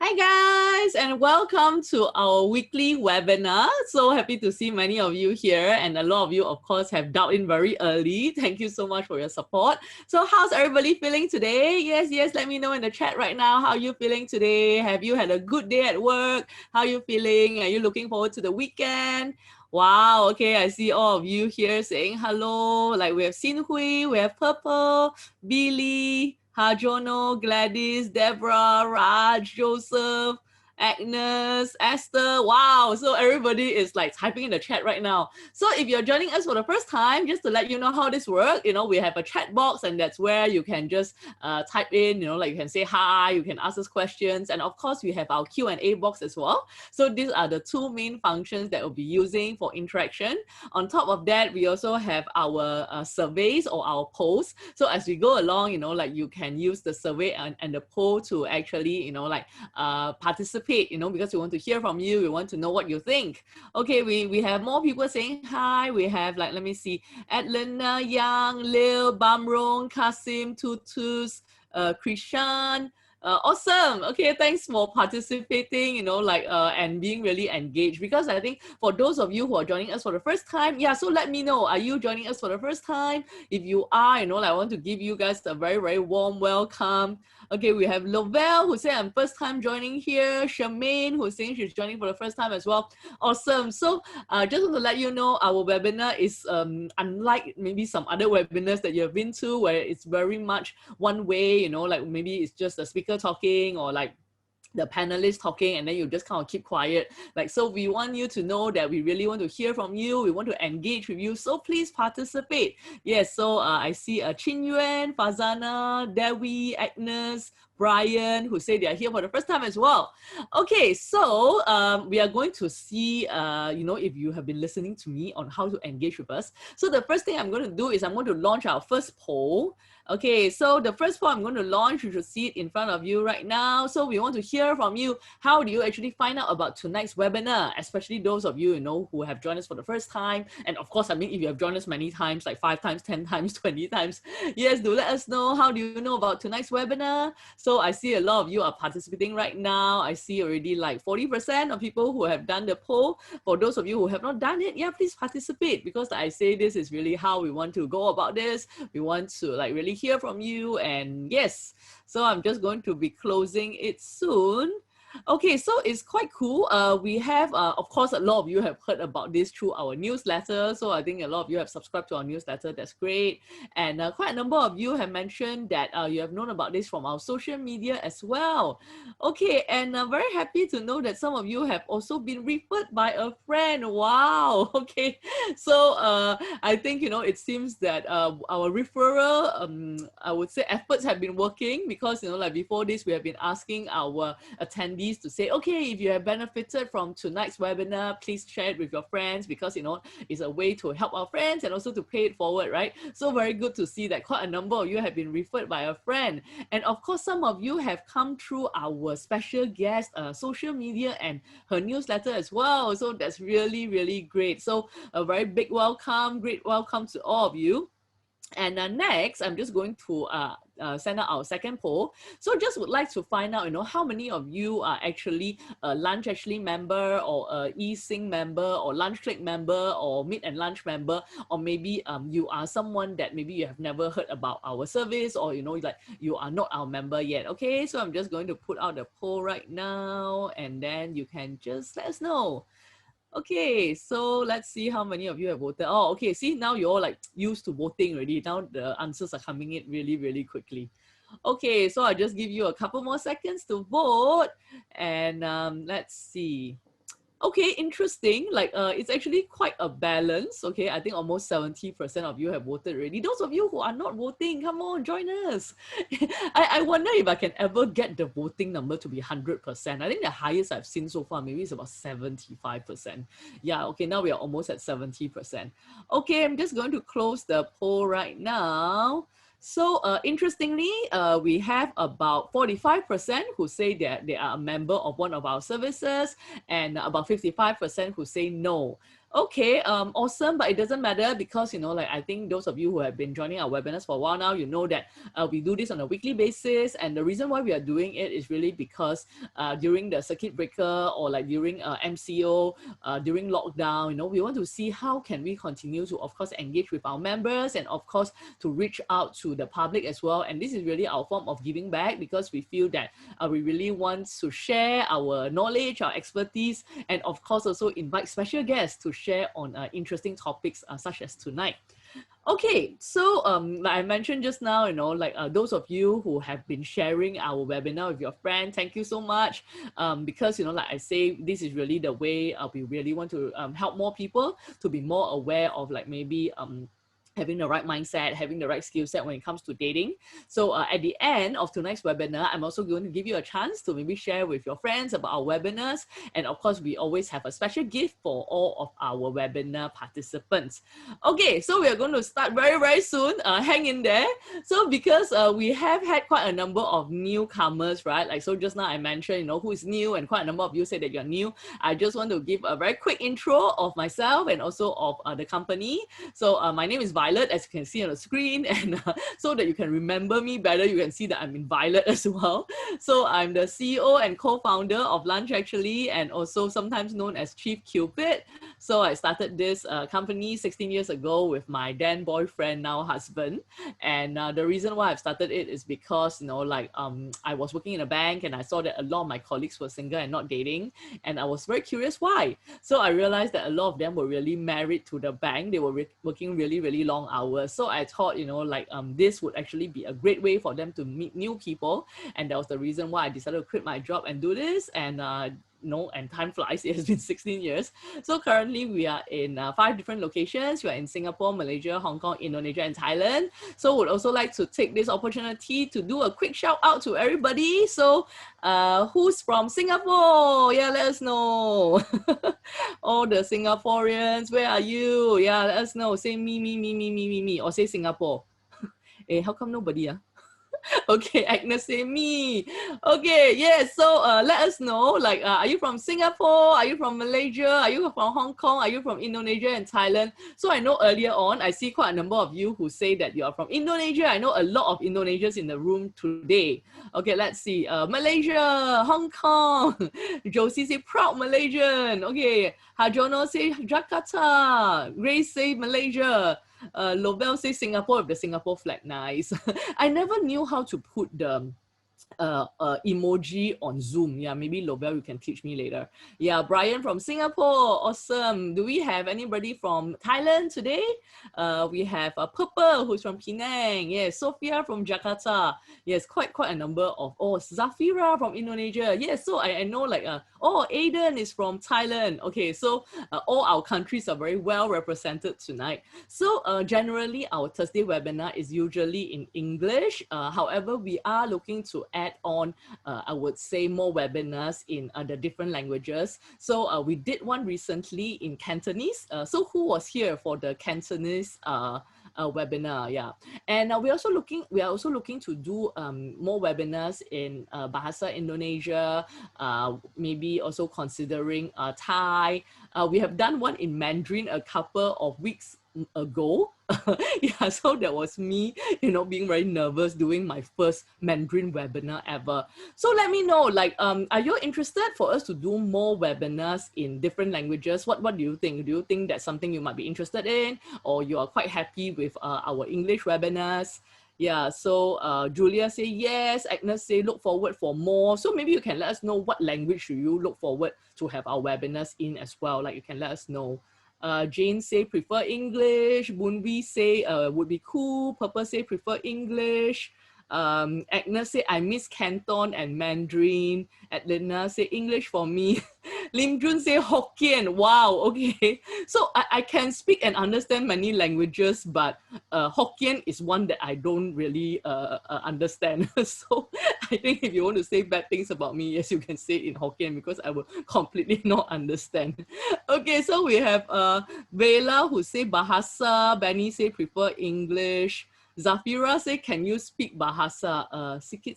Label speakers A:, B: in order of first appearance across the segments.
A: Hi guys, and welcome to our weekly webinar. So happy to see many of you here, and a lot of you, of course, have dialed in very early. Thank you so much for your support. So how's everybody feeling today? Yes, let me know in the chat right now how you feeling today. Have you had a good day at work? How are you feeling? Are you looking forward to the weekend? Wow, okay, I see all of you here saying hello. Like we have Xin Hui, we have Purple, Billy, Hajono, Gladys, Deborah, Raj, Joseph, Agnes, Esther. Wow. So everybody is like typing in the chat right now. So if you're joining us for the first time, just to let you know how this works, we have a chat box, and that's where you can just type in, like you can say hi, you can ask us questions. And of course, we have our Q&A box as well. So these are the two main functions that we'll be using for interaction. On top of that, we also have our surveys or our polls. So as we go along, like you can use the survey and the poll to actually, participate, because we want to hear from you. We want to know what you think. Okay, we have more people saying hi. We have like, let me see, Adlena, Yang, Lil, Bamrong, Kasim, Tutus, Krishan. Awesome. Okay, thanks for participating, and being really engaged, because I think for those of you who are joining us for the first time, so let me know, are you joining us for the first time? If you are, I want to give you guys a very, very warm welcome. Okay, we have Lovell who said, I'm first time joining here. Charmaine who's saying she's joining for the first time as well. Awesome. So just want to let you know, our webinar is unlike maybe some other webinars that you have been to, where it's very much one way, like maybe it's just a speaker talking, or like the panelists talking, and then you just kind of keep quiet. So we want you to know that we really want to hear from you. We want to engage with you. So please participate. Yes, so I see Chin Yuan, Fazana, Dewi, Agnes, Brian, who say they are here for the first time as well. Okay, so we are going to see, if you have been listening to me on how to engage with us. So the first thing I'm going to do is I'm going to launch our first poll. Okay, so the first poll I'm going to launch, you should see it in front of you right now. So we want to hear from you. How do you actually find out about tonight's webinar, especially those of you, who have joined us for the first time? And of course, I mean, if you have joined us many times, like 5 times, 10 times, 20 times, yes, do let us know. How do you know about tonight's webinar? So I see a lot of you are participating right now. I see already like 40% of people who have done the poll. For those of you who have not done it, please participate, because I say this is really how we want to go about this. We want to like really hear from you. And yes, so I'm just going to be closing it soon. Okay, so it's quite cool. We have, of course, a lot of you have heard about this through our newsletter. So I think a lot of you have subscribed to our newsletter. That's great. And quite a number of you have mentioned that you have known about this from our social media as well. Okay, and I'm very happy to know that some of you have also been referred by a friend. Wow. Okay, so I think, it seems that our referral, I would say, efforts have been working, because, like before this, we have been asking our attendees to say, okay, if you have benefited from tonight's webinar, please share it with your friends, because, it's a way to help our friends and also to pay it forward, right? So very good to see that quite a number of you have been referred by a friend. And of course, some of you have come through our special guest social media and her newsletter as well. So that's really, really great. So a very big welcome, great welcome to all of you. And next, I'm just going to send out our second poll. So just would like to find out, how many of you are actually a Lunch Actually member, or a eSync member, or Lunch Click member, or Meet and Lunch member, or maybe you are someone that maybe you have never heard about our service, or like you are not our member yet. Okay, so I'm just going to put out the poll right now, and then you can just let us know. Okay, so let's see how many of you have voted. Oh, okay, see, now you're all like used to voting already. Now the answers are coming in really, really quickly. Okay, so I'll just give you a couple more seconds to vote. And let's see. Okay, interesting. Like it's actually quite a balance. Okay, I think almost 70% of you have voted already. Those of you who are not voting, come on, join us. I wonder if I can ever get the voting number to be 100%. I think the highest I've seen so far maybe is about 75%. Yeah, okay, now we are almost at 70%. Okay, I'm just going to close the poll right now. So interestingly, we have about 45% who say that they are a member of one of our services, and about 55% who say no. Okay, awesome, but it doesn't matter because, like I think those of you who have been joining our webinars for a while now, you know that we do this on a weekly basis. And the reason why we are doing it is really because during the circuit breaker or like during MCO, during lockdown, we want to see how can we continue to, of course, engage with our members and of course, to reach out to the public as well. And this is really our form of giving back because we feel that we really want to share our knowledge, our expertise, and of course also invite special guests to share on interesting topics such as tonight. Okay, so like I mentioned just now, like those of you who have been sharing our webinar with your friend, thank you so much. Because, like I say, this is really the way we really want to help more people to be more aware of like maybe having the right mindset, having the right skill set when it comes to dating. So at the end of tonight's webinar, I'm also going to give you a chance to maybe share with your friends about our webinars. And of course, we always have a special gift for all of our webinar participants. Okay, so we are going to start very, very soon. Hang in there. So because we have had quite a number of newcomers, right? Like, so just now I mentioned, who is new, and quite a number of you say that you're new. I just want to give a very quick intro of myself and also of the company. So my name is Violet, as you can see on the screen, and so that you can remember me better, you can see that I'm in Violet as well. So I'm the CEO and co-founder of Lunch Actually, and also sometimes known as Chief Cupid. So I started this company 16 years ago with my then boyfriend, now husband. And the reason why I've started it is because, I was working in a bank and I saw that a lot of my colleagues were single and not dating. And I was very curious why. So I realized that a lot of them were really married to the bank. They were working really, really long hours. So I thought, this would actually be a great way for them to meet new people. And that was the reason why I decided to quit my job and do this. And and time flies. It has been 16 years. So currently we are in 5 different locations. We are in Singapore, Malaysia, Hong Kong, Indonesia, and Thailand. So would also like to take this opportunity to do a quick shout out to everybody. So who's from Singapore? Yeah, let us know. All the Singaporeans, where are you? Yeah, let us know. Say me, or say Singapore. How come nobody? Okay, Agnes say me. Okay, yes. So let us know, like, are you from Singapore? Are you from Malaysia? Are you from Hong Kong? Are you from Indonesia and Thailand? So I know earlier on, I see quite a number of you who say that you are from Indonesia. I know a lot of Indonesians in the room today. Okay, let's see. Malaysia, Hong Kong. Josie say proud Malaysian. Okay, Hajono say Jakarta. Grace say Malaysia. Lovell says Singapore with the Singapore flag. Nice. I never knew how to put the emoji on Zoom. Yeah, maybe Lovell, you can teach me later. Yeah, Brian from Singapore. Awesome. Do we have anybody from Thailand today? We have Purple, who's from Penang. Yes, Sophia from Jakarta. Yes, quite a number of, Zafira from Indonesia. Yes, so I know like, Aiden is from Thailand. Okay, so all our countries are very well represented tonight. So generally, our Thursday webinar is usually in English. However, we are looking to add on, I would say, more webinars in the different languages. So we did one recently in Cantonese. So who was here for the Cantonese webinar? Yeah, and we are also looking to do more webinars in Bahasa Indonesia, maybe also considering Thai. We have done one in Mandarin a couple of weeks ago. Yeah, so that was me, being very nervous doing my first Mandarin webinar ever. So let me know, like, are you interested for us to do more webinars in different languages? What do you think? Do you think that's something you might be interested in, or you are quite happy with our English webinars? Yeah, so Julia say yes, Agnes say look forward for more. So maybe you can let us know what language do you look forward to have our webinars in as well. Like, you can let us know. Jane say prefer English. Bunbi say would be cool. Purple say prefer English. Agnes say I miss Canton and Mandarin. Adelina say English for me. Lim Jun say Hokkien. Wow, okay. So I can speak and understand many languages, but Hokkien is one that I don't really understand. So I think if you want to say bad things about me, yes, you can say it in Hokkien because I will completely not understand. Okay, so we have Vela who say Bahasa. Benny say prefer English. Zafira say, can you speak Bahasa? Sikit.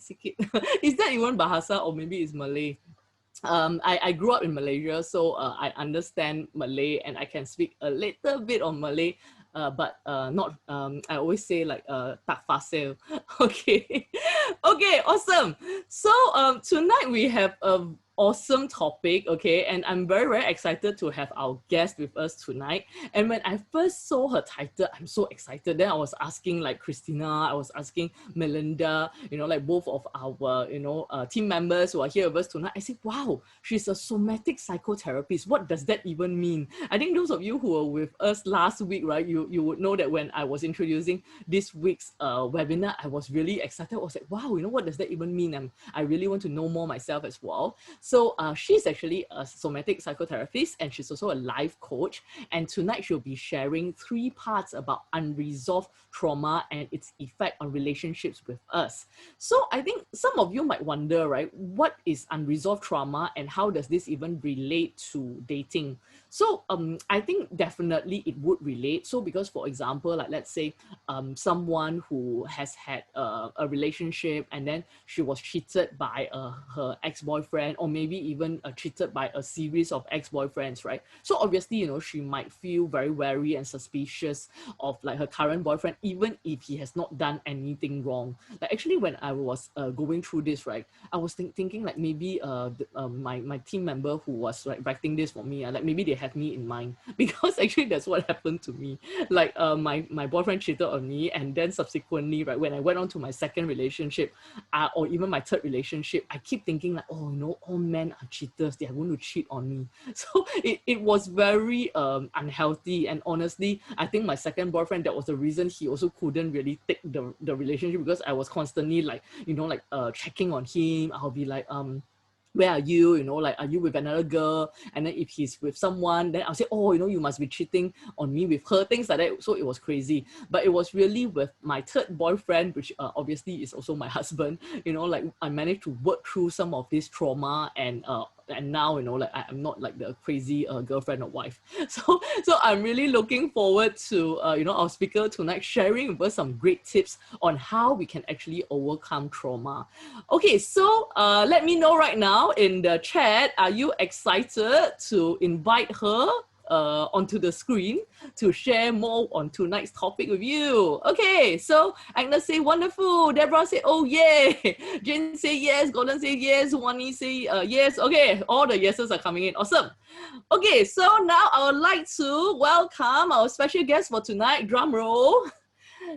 A: Is that even Bahasa or maybe it's Malay? I grew up in Malaysia, so I understand Malay and I can speak a little bit of Malay, but not, I always say like tak fasih. Okay. Okay, awesome. So tonight we have a awesome topic, okay, and I'm very, very excited to have our guest with us tonight. And when I first saw her title, I'm so excited. Then I was asking like Christina, I was asking Melinda, like both of our, team members who are here with us tonight. I said, wow, she's a somatic psychotherapist. What does that even mean? I think those of you who were with us last week, right, you would know that when I was introducing this week's webinar, I was really excited. I was like, wow, what does that even mean? I really want to know more myself as well. So she's actually a somatic psychotherapist and she's also a life coach. And tonight she'll be sharing 3 parts about unresolved trauma and its effect on relationships with us. So I think some of you might wonder, right, what is unresolved trauma and how does this even relate to dating? So I think definitely it would relate. So because, for example, like let's say someone who has had a relationship and then she was cheated by her ex-boyfriend, or maybe even cheated by a series of ex-boyfriends, right? So obviously, she might feel very wary and suspicious of like her current boyfriend, even if he has not done anything wrong. Like actually, when I was going through this, right, I was thinking like maybe my team member who was like writing this for me, like maybe they had me in mind, because actually that's what happened to me. Like my boyfriend cheated on me, and then subsequently, right, when I went on to my second relationship, or even my third relationship, I keep thinking like, oh no, all men are cheaters, they are going to cheat on me. So it was very unhealthy. And honestly, I think my second boyfriend, that was the reason he also couldn't really take the relationship, because I was constantly like, checking on him. I'll be like, where are you? Like, are you with another girl? And then if he's with someone, then I'll say, oh, you must be cheating on me with her, things like that. So it was crazy. But it was really with my third boyfriend, which obviously is also my husband, like I managed to work through some of this trauma, and now, like I'm not like the crazy girlfriend or wife. So I'm really looking forward to, our speaker tonight sharing with us some great tips on how we can actually overcome trauma. Okay, so let me know right now in the chat, are you excited to invite her onto the screen to share more on tonight's topic with you? Okay, so Agnes say wonderful, Deborah say oh yay, Jane say yes, Gordon say yes, Wani say yes. Okay, all the yeses are coming in. Awesome. Okay, so now I would like to welcome our special guest for tonight. Drum roll.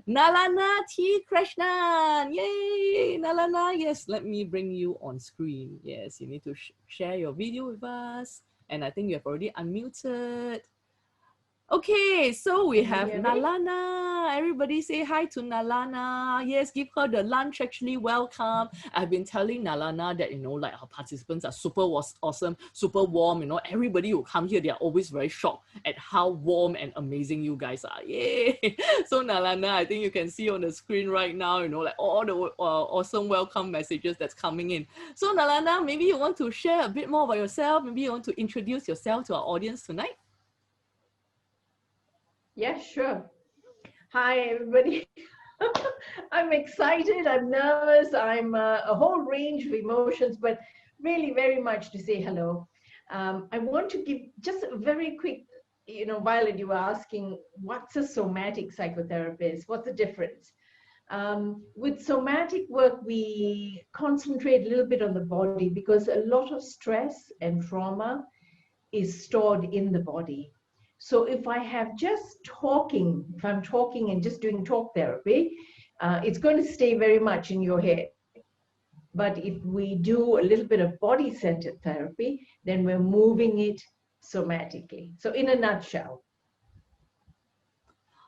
A: Nalana T. Krishnan. Yay, Nalana. Yes, let me bring you on screen. Yes, you need to share your video with us. And I think you have already unmuted. Okay, so we have Nalana. Everybody say hi to Nalana. Yes, give her the lunch, actually. Welcome. I've been telling Nalana that, like our participants are super awesome, super warm. Everybody who come here, they are always very shocked at how warm and amazing you guys are. Yay. So Nalana, I think you can see on the screen right now, like all the awesome welcome messages that's coming in. So Nalana, maybe you want to share a bit more about yourself. Maybe you want to introduce yourself to our audience tonight.
B: Yeah, sure. Hi, everybody. I'm excited, I'm nervous, I'm a whole range of emotions, but really very much to say hello. I want to give just a very quick, Violet, you were asking, what's a somatic psychotherapist? What's the difference? With somatic work, we concentrate a little bit on the body because a lot of stress and trauma is stored in the body. So if I have just talking, if I'm talking and just doing talk therapy, it's going to stay very much in your head. But if we do a little bit of body-centered therapy, then we're moving it somatically. So in a nutshell.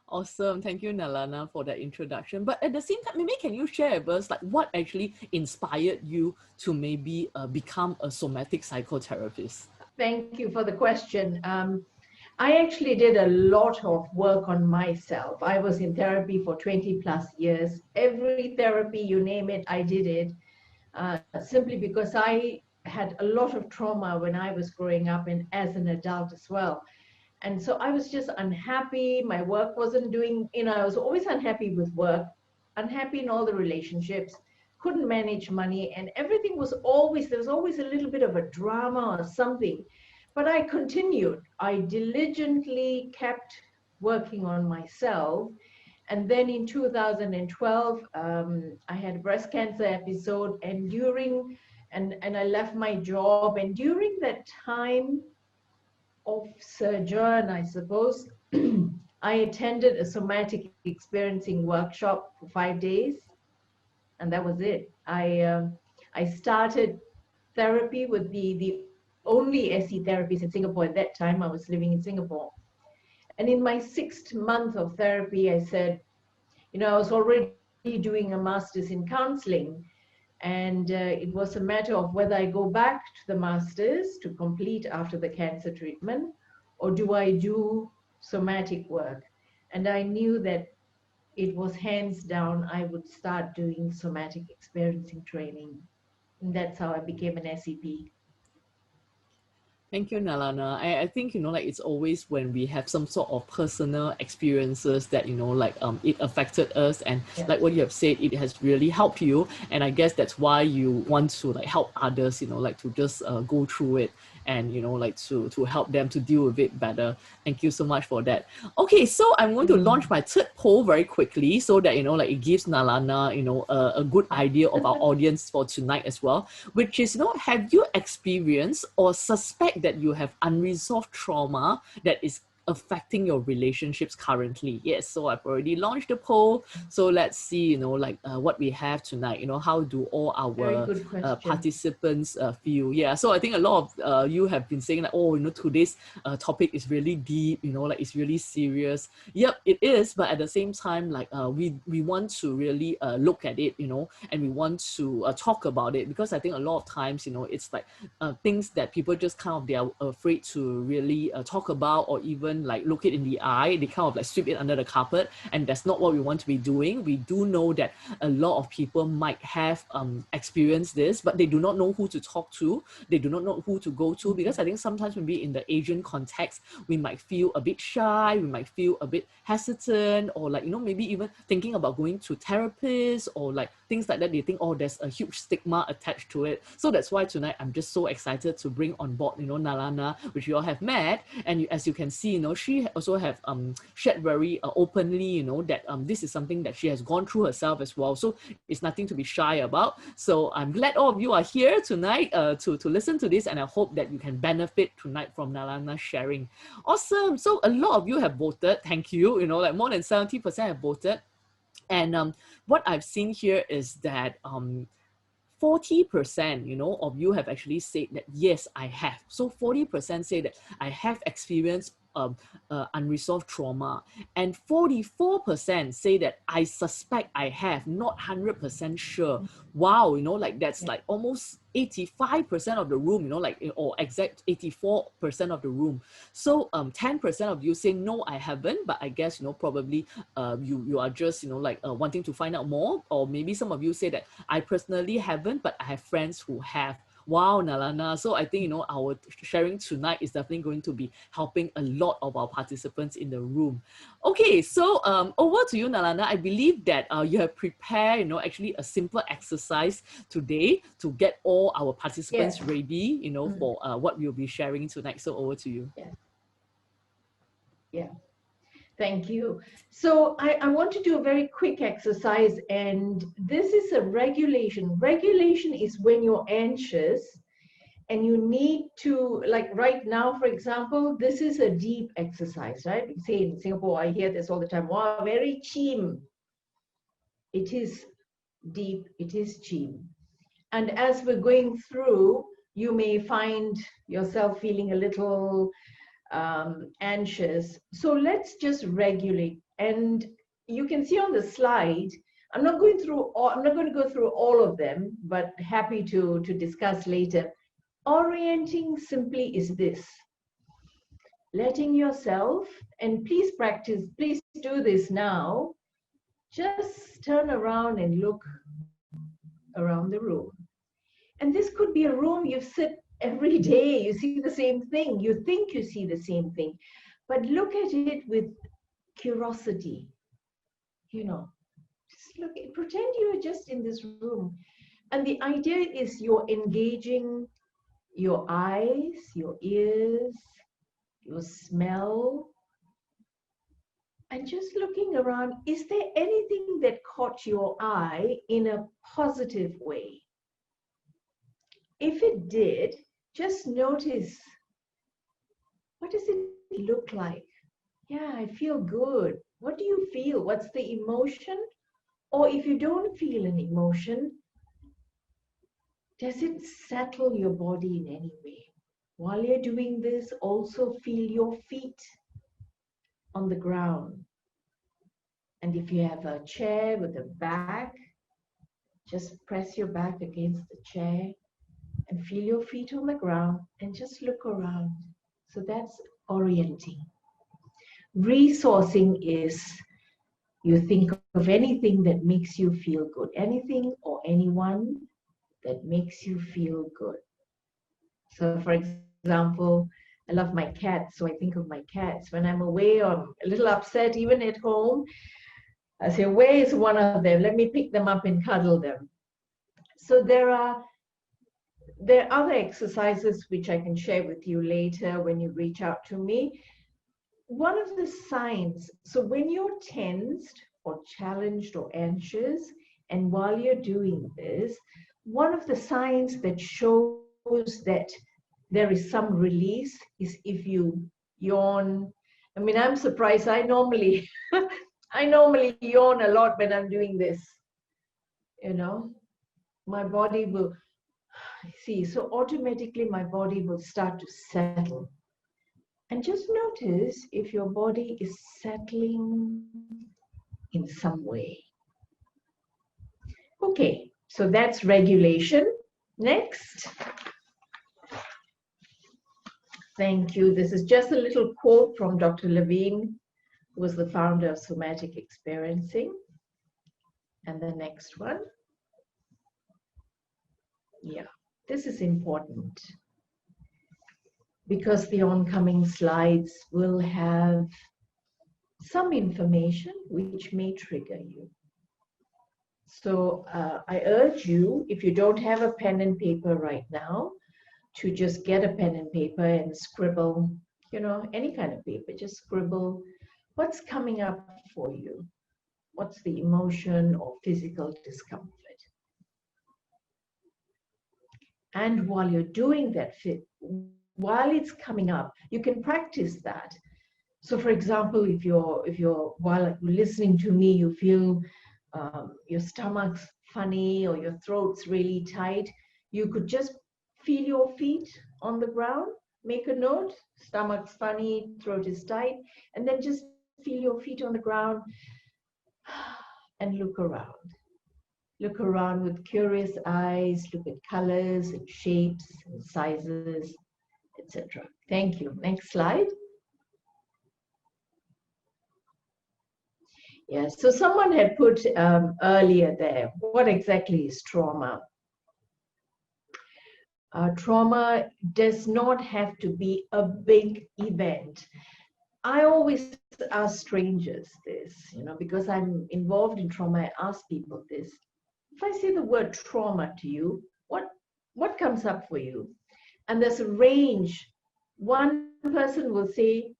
A: Awesome. Thank you, Nalana, for that introduction. But at the same time, maybe can you share with us like what actually inspired you to maybe become a somatic psychotherapist?
B: Thank you for the question. I actually did a lot of work on myself. I was in therapy for 20 plus years. Every therapy, you name it, I did it. Simply because I had a lot of trauma when I was growing up and as an adult as well. And so I was just unhappy. My work wasn't doing, I was always unhappy with work, unhappy in all the relationships, couldn't manage money, and everything was always, there was always a little bit of a drama or something. But I continued. I diligently kept working on myself. And then in 2012, I had a breast cancer episode, and and I left my job. And during that time of sojourn, I suppose, I attended a somatic experiencing workshop for 5 days, and that was it. I started therapy with the only SE therapies in Singapore at that time. I was living in Singapore. And in my 6th month of therapy, I said, I was already doing a master's in counseling. And it was a matter of whether I go back to the master's to complete after the cancer treatment, or do I do somatic work? And I knew that it was hands down, I would start doing somatic experiencing training. And that's how I became an SEP.
A: Thank you, Nalana. I think, like it's always when we have some sort of personal experiences that, like it affected us, and
B: Yeah.
A: like what you have said, it has really helped you. And I guess that's why you want to like help others, like to just go through it, and like to help them to deal with it better. Thank you so much for that. Okay, so I'm going to launch my third poll very quickly, so that like it gives Nalana a good idea of our audience for tonight as well, which is, have you experienced or suspect that you have unresolved trauma that is affecting your relationships currently? Yes, so I've already launched the poll. So let's see, what we have tonight. How do all
B: Very
A: our
B: good question.
A: participants feel? Yeah, so I think a lot of you have been saying like, oh, today's topic is really deep, like it's really serious. Yep, it is, but at the same time, like we want to really look at it, and we want to talk about it, because I think a lot of times, it's like things that people just kind of, they are afraid to really talk about, or even like look it in the eye. They kind of like sweep it under the carpet, and that's not what we want to be doing. We do know that a lot of people might have experienced this, but they do not know who to talk to. They do not know who to go to, because I think sometimes maybe in the Asian context, we might feel a bit shy, we might feel a bit hesitant, or like, maybe even thinking about going to therapists or like things like that. They think, oh, there's a huge stigma attached to it. So that's why tonight I'm just so excited to bring on board, Nalana, which you all have met. And as you can see, she also have shared very openly, that this is something that she has gone through herself as well. So it's nothing to be shy about. So I'm glad all of you are here tonight to listen to this, and I hope that you can benefit tonight from Nalana's sharing. Awesome. So a lot of you have voted. Thank you. Like more than 70% have voted. And what I've seen here is that 40%, of you have actually said that, yes, I have. So 40% say that I have experienced unresolved trauma, and 44% say that I suspect I have, not 100% sure. Wow, like that's like almost 85% of the room, like, or exact 84% of the room. So 10% of you say no, I haven't, but I guess probably you are just like wanting to find out more, or maybe some of you say that I personally haven't, but I have friends who have. Wow, Nalana. So I think, our sharing tonight is definitely going to be helping a lot of our participants in the room. Okay, so over to you, Nalana. I believe that you have prepared, actually a simple exercise today to get all our participants ready, for what we'll be sharing tonight. So over to you.
B: Yeah. Thank you. So I want to do a very quick exercise, and this is a regulation. Regulation is when you're anxious and you need to, like right now, for example, this is a deep exercise, right? We say in Singapore, I hear this all the time, wow, very chim. It is deep, it is chim. And as we're going through, you may find yourself feeling a little anxious. So let's just regulate. And you can see on the slide, I'm not going to go through all of them, but happy to discuss later. Orienting simply is this: letting yourself, and please practice, please do this now, just turn around and look around the room. And this could be a room you sit every day, you see the same thing, you think you see the same thing, but look at it with curiosity. Just look, pretend you're just in this room And the idea is you're engaging your eyes, your ears, your smell, and just looking around. Is there anything that caught your eye in a positive way? If it did, just notice, what does it look like? Yeah, I feel good. What do you feel? What's the emotion? Or if you don't feel an emotion, does it settle your body in any way? While you're doing this, also feel your feet on the ground. And if you have a chair with a back, just press your back against the chair and feel your feet on the ground and just look around. So that's orienting. Resourcing is you think of anything that makes you feel good, anything or anyone that makes you feel good. So for example, I love my cats, so I think of my cats. When I'm away or I'm a little upset, even at home, I say, where is one of them? Let me pick them up and cuddle them. So there are other exercises which I can share with you later when you reach out to me. One of the signs, so when you're tensed or challenged or anxious, and while you're doing this, one of the signs that shows that there is some release is if you yawn. I mean, I'm surprised. I normally yawn a lot when I'm doing this. You know, my body will see. So automatically my body will start to settle. And just notice if your body is settling in some way. Okay, so that's regulation. Next. Thank you. This is just a little quote from Dr. Levine, who was the founder of somatic experiencing. And the next one. Yeah, this is important because the oncoming slides will have some information which may trigger you. So I urge you, if you don't have a pen and paper right now, to just get a pen and paper and scribble, you know, any kind of paper, just scribble what's coming up for you. What's the emotion or physical discomfort? And while you're doing that, while it's coming up, you can practice that. So for example, if you're while listening to me, you feel your stomach's funny or your throat's really tight, you could just feel your feet on the ground, make a note, stomach's funny, throat is tight, and then just feel your feet on the ground and look around. Look around with curious eyes, look at colors and shapes and sizes, etc. Thank you. Next slide. Yes, so someone had put earlier there, what exactly is trauma? Trauma does not have to be a big event. I always ask strangers this, you know, because I'm involved in trauma, I ask people this. If I say the word trauma to you, what comes up for you? And there's a range. One person will say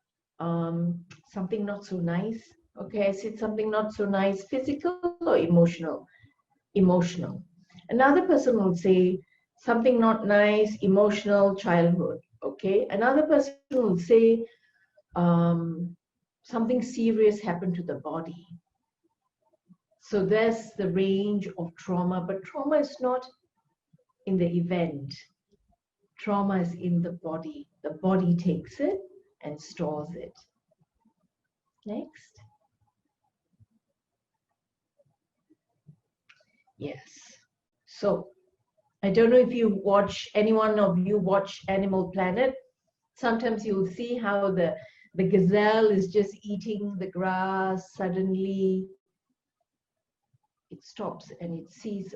B: something not so nice. Okay, I said something not so nice, physical or emotional? Emotional. Another person will say something not nice, emotional, childhood. Okay, another person will say something serious happened to the body. So there's the range of trauma, but trauma is not in the event. Trauma is in the body. The body takes it and stores it. Next. Yes. So I don't know if you watch, any one of you watch Animal Planet. Sometimes you'll see how the gazelle is just eating the grass. Suddenly it stops and it sees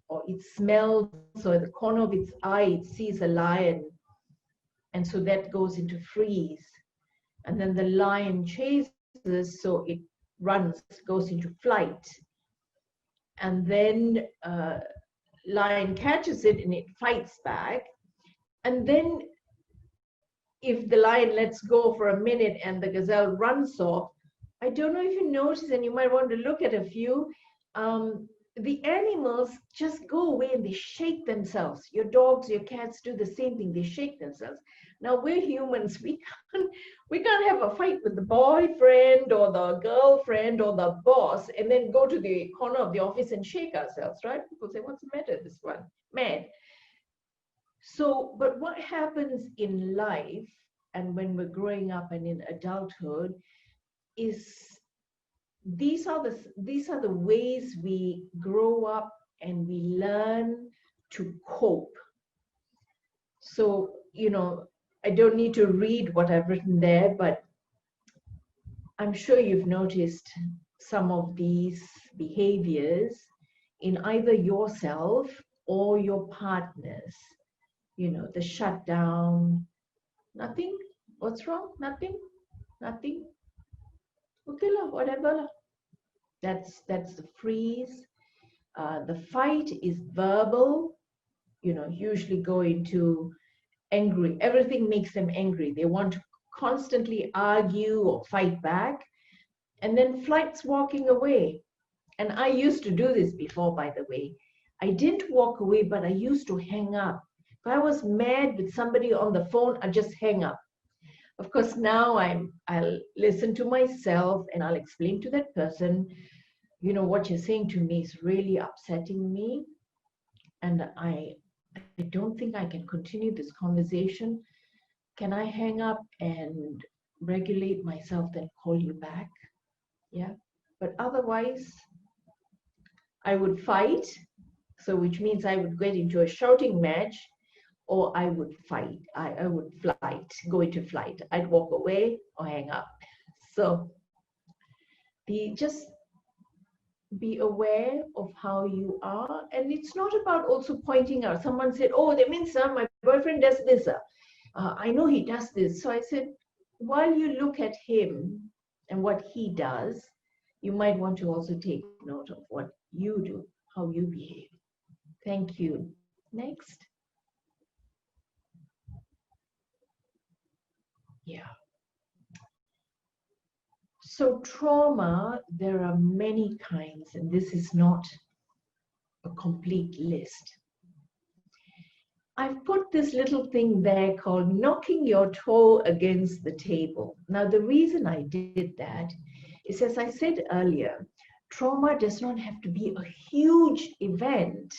B: or it smells, so at the corner of its eye it sees a lion, and so that goes into freeze, and then the lion chases, so it runs, goes into flight, and then lion catches it and it fights back. And then if the lion lets go for a minute and the gazelle runs off, I don't know if you notice, and you might want to look at a few, the animals just go away and they shake themselves. Your dogs, your cats do the same thing. They shake themselves. Now we're humans. We can't have a fight with the boyfriend or the girlfriend or the boss and then go to the corner of the office and shake ourselves, right? People say, what's the matter, this one? Mad. So, but what happens in life and when we're growing up and in adulthood is these are the ways we grow up and we learn to cope. So, you know, I don't need to read what I've written there, but I'm sure you've noticed some of these behaviors in either yourself or your partners. You know, the shutdown, nothing, what's wrong? Nothing. Okay, whatever. That's the freeze. The fight is verbal, you know, usually go into angry. Everything makes them angry. They want to constantly argue or fight back. And then flight's walking away. And I used to do this before, by the way. I didn't walk away, but I used to hang up. If I was mad with somebody on the phone, I'd just hang up. Of course, now I'll listen to myself and I'll explain to that person, you know, what you're saying to me is really upsetting me. And I don't think I can continue this conversation. Can I hang up and regulate myself, then call you back? Yeah. But otherwise, I would fight. So which means I would get into a shouting match, or I would fight. I would go into flight. I'd walk away or hang up. So just be aware of how you are. And it's not about also pointing out. Someone said, oh, that means my boyfriend does this. I know he does this. So I said, while you look at him and what he does, you might want to also take note of what you do, how you behave. Thank you. Next. Yeah. So trauma, there are many kinds, and this is not a complete list. I've put this little thing there called knocking your toe against the table. Now, the reason I did that is, as I said earlier, trauma does not have to be a huge event.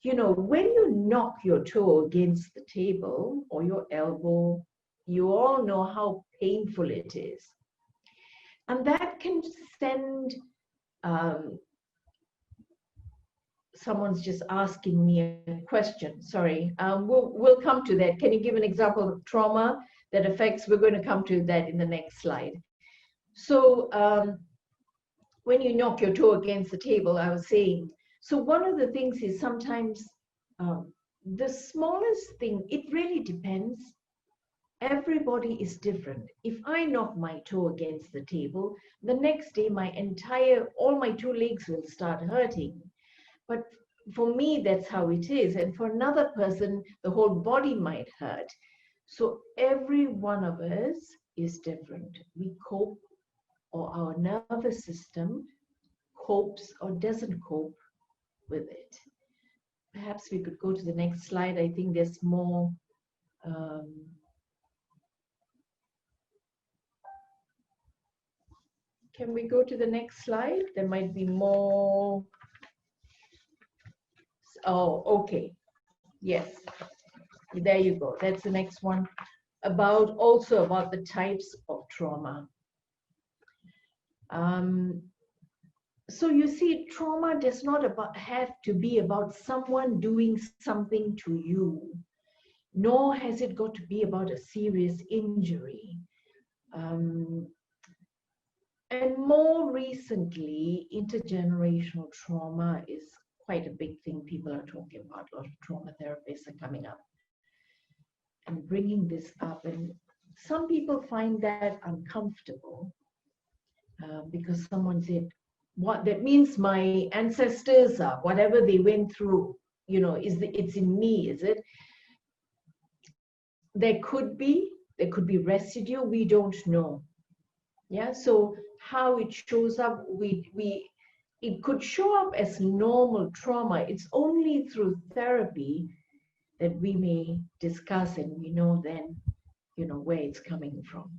B: You know, when you knock your toe against the table or your elbow, you all know how painful it is. And that can send, someone's just asking me a question, sorry. We'll come to that. Can you give an example of trauma that affects, we're going to come to that in the next slide. So when you knock your toe against the table, I was saying, so one of the things is sometimes the smallest thing, it really depends. Everybody is different. If I knock my toe against the table, the next day all my two legs will start hurting. But for me, that's how it is. And for another person, the whole body might hurt. So every one of us is different. We cope, or our nervous system copes or doesn't cope with it. Perhaps we could go to the next slide. I think there's more. Can we go to the next slide? There might be more. Oh, okay. Yes. There you go. That's the next one. Also about the types of trauma. So you see, trauma does not have to be about someone doing something to you, nor has it got to be about a serious injury. And more recently, intergenerational trauma is quite a big thing people are talking about. A lot of trauma therapists are coming up and bringing this up. And some people find that uncomfortable because someone said, what that means my ancestors, whatever they went through, it's in me, is it? There could be residue, we don't know. Yeah, so how it shows up, it could show up as normal trauma. It's only through therapy that we may discuss and we know then, where it's coming from.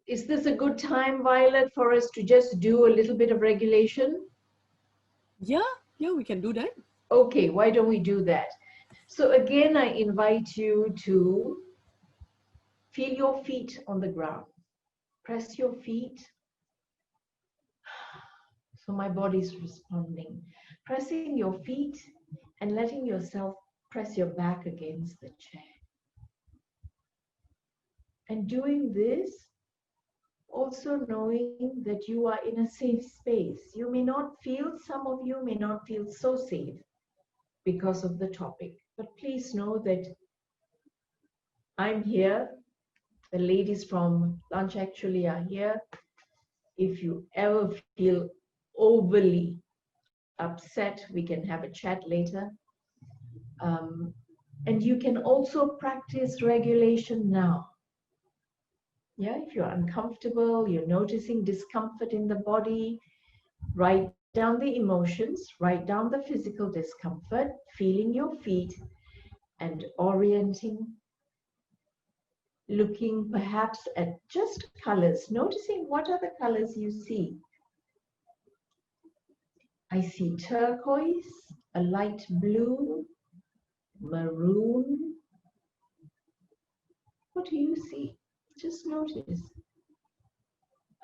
B: Is this a good time, Violet, for us to just do a little bit of regulation?
A: Yeah, we can do that.
B: Okay, why don't we do that? So again, I invite you to feel your feet on the ground. Press your feet. So my body's responding. Pressing your feet and letting yourself press your back against the chair. And doing this, also knowing that you are in a safe space. Some of you may not feel so safe because of the topic, but please know that I'm here. The ladies from Lunch Actually are here. If you ever feel overly upset, we can have a chat later. And you can also practice regulation now. Yeah, if you're uncomfortable, you're noticing discomfort in the body, write down the emotions, write down the physical discomfort, feeling your feet and orienting, looking perhaps at just colors, noticing what are the colors you see. I see turquoise, a light blue, maroon. What do you see? Just notice.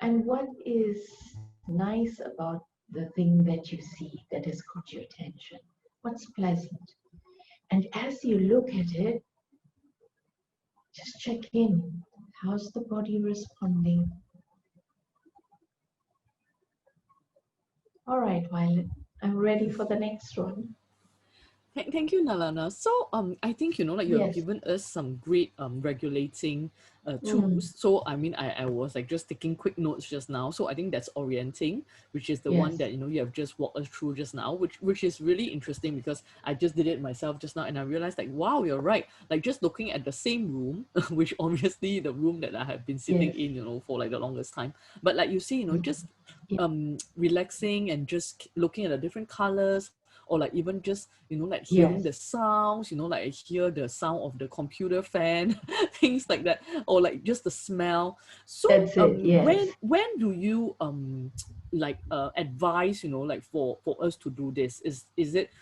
B: And what is nice about the thing that you see that has caught your attention? What's pleasant? And as you look at it, just check in. How's the body responding? All right, Violet, I'm ready for the next one.
A: Thank you, Nalana. So, I think, like you have
B: Yes.
A: given us some great regulating
B: Mm,
A: tools. So, I mean, I was like just taking quick notes just now. So, I think that's orienting, which is the one
B: yes.
A: that, you have just walked us through just now, which is really interesting because I just did it myself just now and I realized like, wow, you're right. Like just looking at the same room, which obviously the room that I have been sitting
B: Yes.
A: in, for like the longest time. But like you see, just relaxing and just looking at the different colors, or like even just like hearing
B: Yes.
A: the sounds, like I hear the sound of the computer fan, things like that, or like just the smell. So
B: That's it. Yes.
A: when do you like advise, like for us to do this? Is it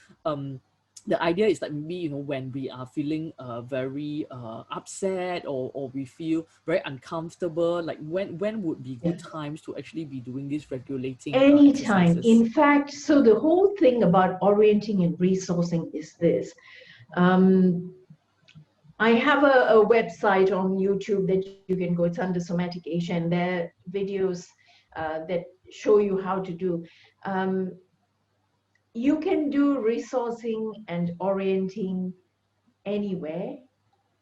A: the idea is like maybe when we are feeling very upset, or we feel very uncomfortable, like when would be
B: Yeah.
A: good times to actually be doing these regulating
B: Anytime.
A: exercises?
B: In fact, so the whole thing about orienting and resourcing is this. I have a website on YouTube that you can go. It's under Somatic Asia, and there are videos that show you how to do. You can do resourcing and orienting anywhere,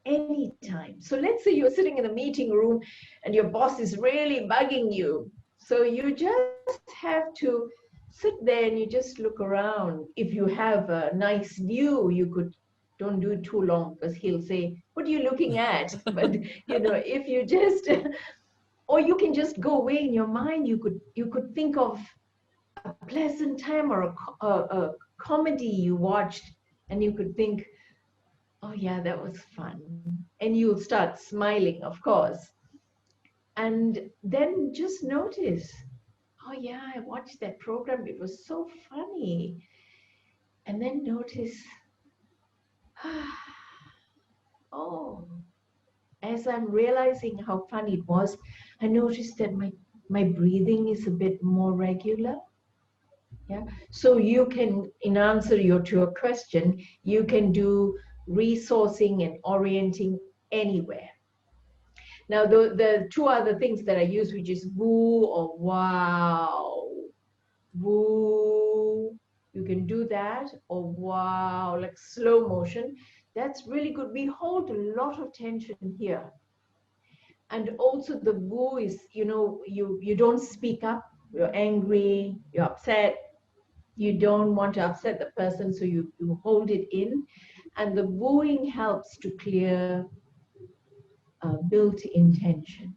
B: anytime. So let's say you're sitting in a meeting room and your boss is really bugging you. So you just have to sit there and you just look around. If you have a nice view, you could, don't do it too long because he'll say, what are you looking at? But if you just, or you can just go away in your mind. You could think of a pleasant time or a comedy you watched, and you could think, oh yeah, that was fun. And you'll start smiling, of course. And then just notice, oh yeah, I watched that program. It was so funny. And then notice, oh, as I'm realizing how fun it was, I noticed that my breathing is a bit more regular. Yeah. So you can, in answer to your question, you can do resourcing and orienting anywhere. Now, the two other things that I use, which is woo or wow. Woo, you can do that, or wow, like slow motion. That's really good. We hold a lot of tension here. And also the woo is, you don't speak up, you're angry, you're upset. You don't want to upset the person, so you hold it in. And the wooing helps to clear built-in tension.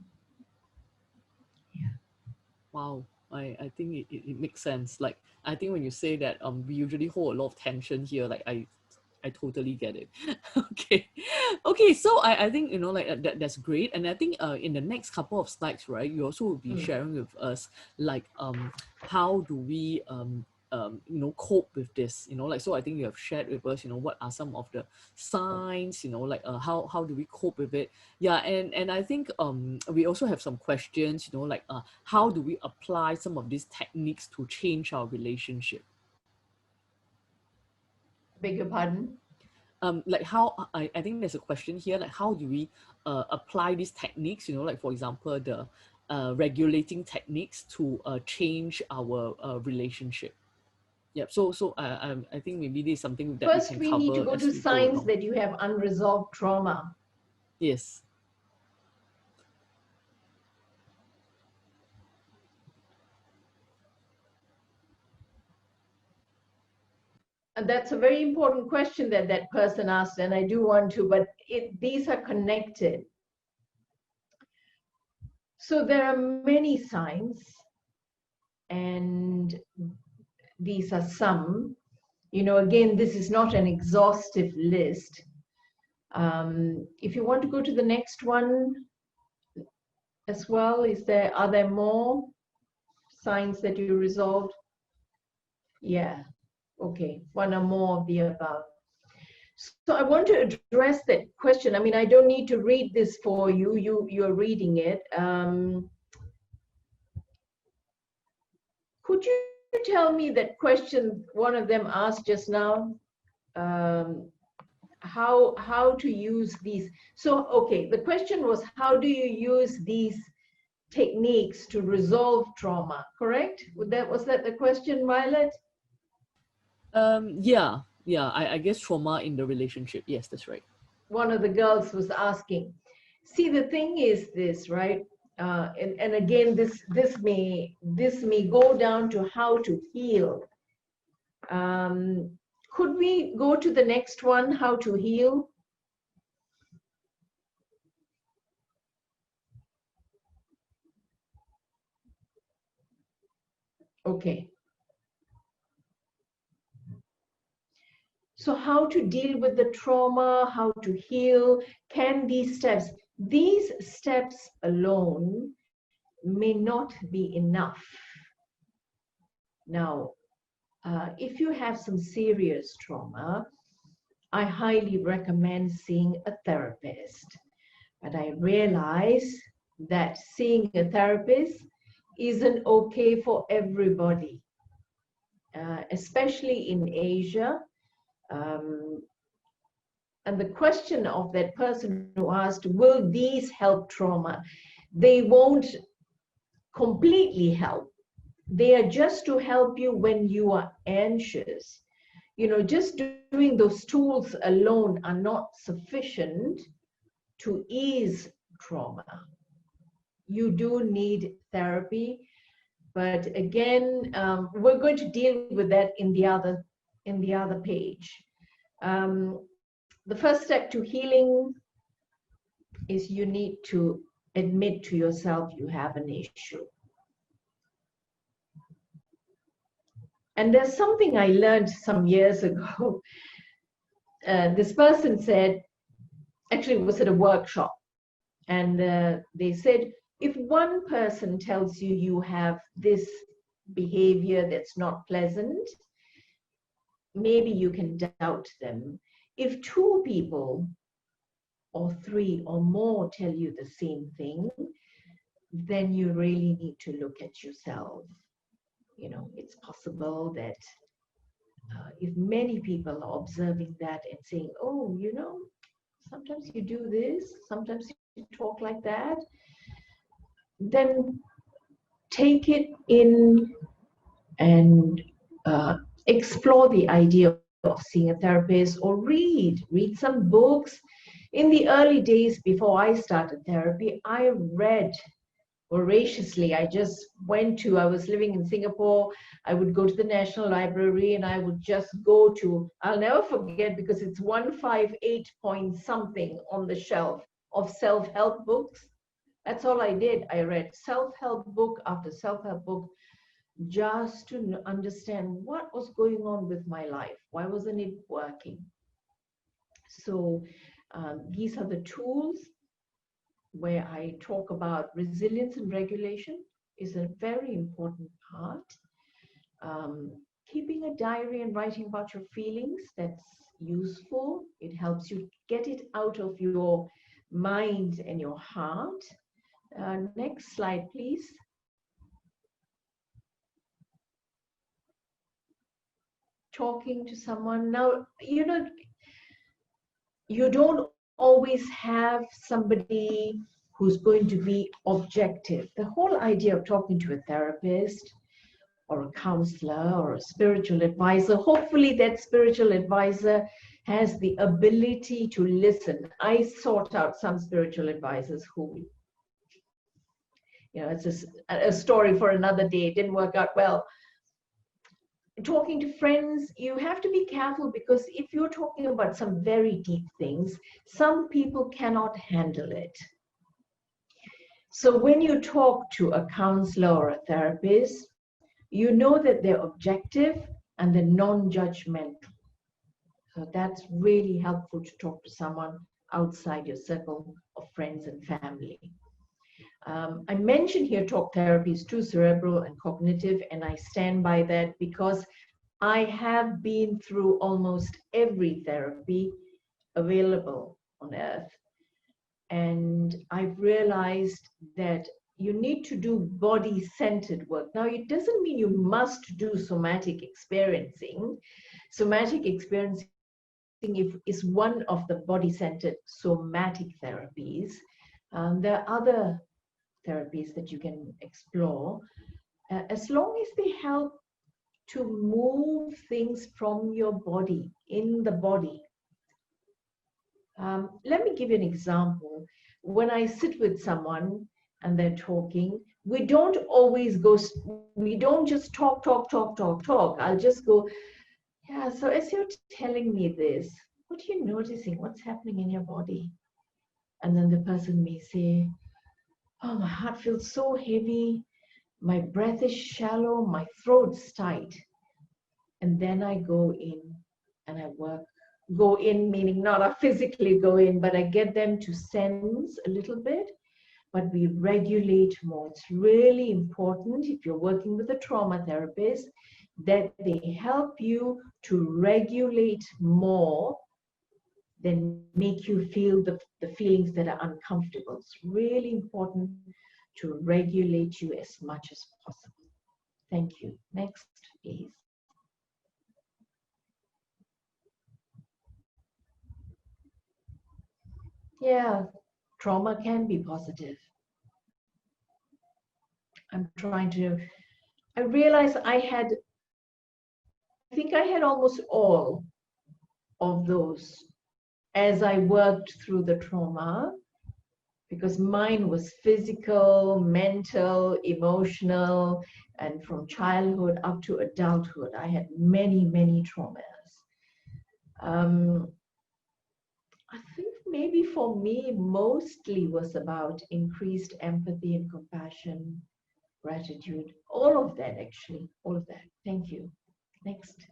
A: Wow, I think it makes sense. Like I think when you say that we usually hold a lot of tension here, like I totally get it. Okay. Okay, so I think like that's great. And I think in the next couple of slides, right, you also will be
B: Mm.
A: sharing with us like how do we cope with this, like, so I think you have shared with us, what are some of the signs, like how do we cope with it. Yeah, and I think we also have some questions, like how do we apply some of these techniques to change our relationship.
B: Beg your pardon?
A: Like how I think there's a question here, like how do we apply these techniques, like for example the regulating techniques to change our relationship. Yep. So I think maybe this is something that we
B: First,
A: can
B: we need to
A: cover
B: go
A: as
B: to
A: we go
B: signs
A: along.
B: that you have unresolved trauma.
A: Yes.
B: And that's a very important question that that person asked, and I do want to, but these are connected. So there are many signs, and these are some. Again, this is not an exhaustive list. If you want to go to the next one as well, are there more signs that you resolved? Yeah, okay, one or more of the above. So I want to address that question. I mean, I don't need to read this for you. You're reading it. Could you tell me that question one of them asked just now? How to use these? So, okay, the question was, how do you use these techniques to resolve trauma? Correct? Was that the question, Violet?
A: Yeah, I guess trauma in the relationship. Yes, that's right.
B: One of the girls was asking. See, the thing is this, right? And again, this may go down to how to heal. Could we go to the next one, how to heal? Okay. So how to deal with the trauma, how to heal, can these steps alone may not be enough. Now, if you have some serious trauma, I highly recommend seeing a therapist. But I realize that seeing a therapist isn't okay for everybody, especially in Asia. And the question of that person who asked, will these help trauma? They won't completely help. They are just to help you when you are anxious. Just doing those tools alone are not sufficient to ease trauma. You do need therapy, but again, we're going to deal with that in the other page. The first step to healing is you need to admit to yourself you have an issue. And there's something I learned some years ago. This person said, actually it was at a workshop, and they said, if one person tells you you have this behavior that's not pleasant, maybe you can doubt them. If two people or three or more tell you the same thing, then you really need to look at yourself. It's possible that if many people are observing that and saying, oh, sometimes you do this, sometimes you talk like that, then take it in and explore the idea of seeing a therapist, or read some books. In the early days before I started therapy, I read voraciously. I was living in Singapore. I would go to the National Library and I would just go to, I'll never forget because it's 158 point something on the shelf of self-help books. That's all I did. I read self-help book after self-help book just to understand what was going on with my life. Why wasn't it working? So these are the tools where I talk about resilience and regulation is a very important part. Keeping a diary and writing about your feelings, that's useful. It helps you get it out of your mind and your heart. Next slide, please. Talking to someone. Now, you know, you don't always have somebody who's going to be objective. The whole idea of talking to a therapist or a counselor or a spiritual advisor, hopefully that spiritual advisor has the ability to listen. I sought out some spiritual advisors who, you know, it's a story for another day. It didn't work out well. Talking to friends, you have to be careful because if you're talking about some very deep things, some people cannot handle it. So when you talk to a counselor or a therapist, you know that they're objective and they're non-judgmental. So that's really helpful to talk to someone outside your circle of friends and family. I mentioned here talk therapy is too cerebral and cognitive, and I stand by that because I have been through almost every therapy available on earth. And I've realized that you need to do body-centered work. Now, it doesn't mean you must do somatic experiencing. Somatic experiencing is one of the body-centered somatic therapies. There are other therapies that you can explore, as long as they help to move things from your body, in the body. Let me give you an example. When I sit with someone and they're talking, we don't just talk. I'll just go, yeah, so as you're telling me this, what are you noticing? What's happening in your body? And then the person may say, oh, my heart feels so heavy. My breath is shallow. My throat's tight. And then I go in and I work. Go in meaning not I physically go in, but I get them to sense a little bit, but we regulate more. It's really important if you're working with a trauma therapist that they help you to regulate more than make you feel the feelings that are uncomfortable. It's really important to regulate you as much as possible. Thank you. Next, please. Yeah, trauma can be positive. I realized I think I had almost all of those as I worked through the trauma, because mine was physical, mental, emotional, and from childhood up to adulthood, I had many, many traumas. I think maybe for me, mostly was about increased empathy and compassion, gratitude, all of that actually, all of that. Thank you. Next.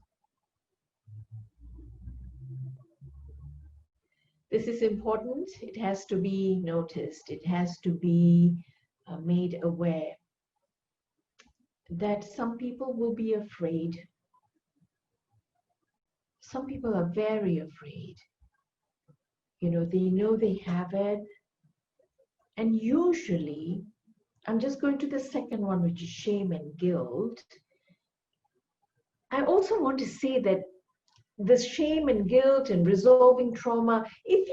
B: This is important. It has to be noticed. It has to be made aware that some people will be afraid. Some people are very afraid. You know they have it. And usually, I'm just going to the second one, which is shame and guilt. I also want to say that the shame and guilt and resolving trauma, if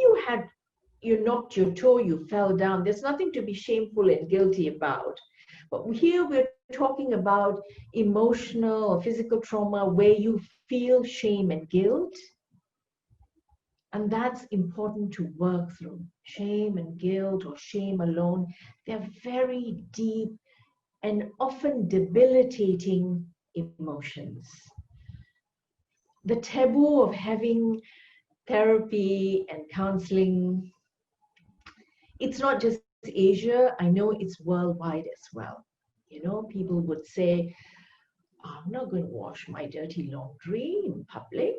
B: you knocked your toe, you fell down, there's nothing to be shameful and guilty about. But here we're talking about emotional or physical trauma where you feel shame and guilt. And that's important to work through. Shame and guilt, or shame alone, they're very deep and often debilitating emotions. The taboo of having therapy and counseling, it's not just Asia, I know it's worldwide as well. You know, people would say, I'm not going to wash my dirty laundry in public.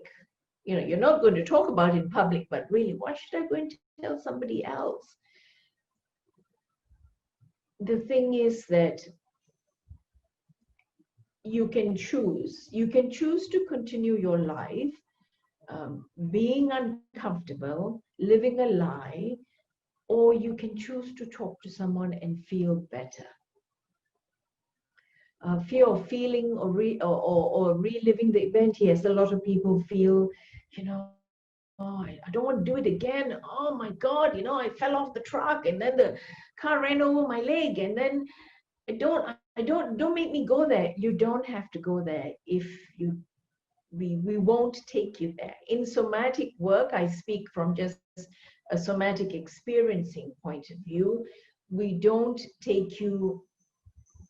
B: You know, you're not going to talk about it in public, but really, why should I go and tell somebody else? The thing is that you can choose. You can choose to continue your life being uncomfortable, living a lie, or you can choose to talk to someone and feel better. Fear of feeling or reliving the event. Yes, a lot of people feel, you know, I don't want to do it again. Oh my God, you know, I fell off the truck and then the car ran over my leg, and then don't make me go there. You don't have to go there. If you we won't take you there. In somatic work, I speak from just a somatic experiencing point of view. We don't take you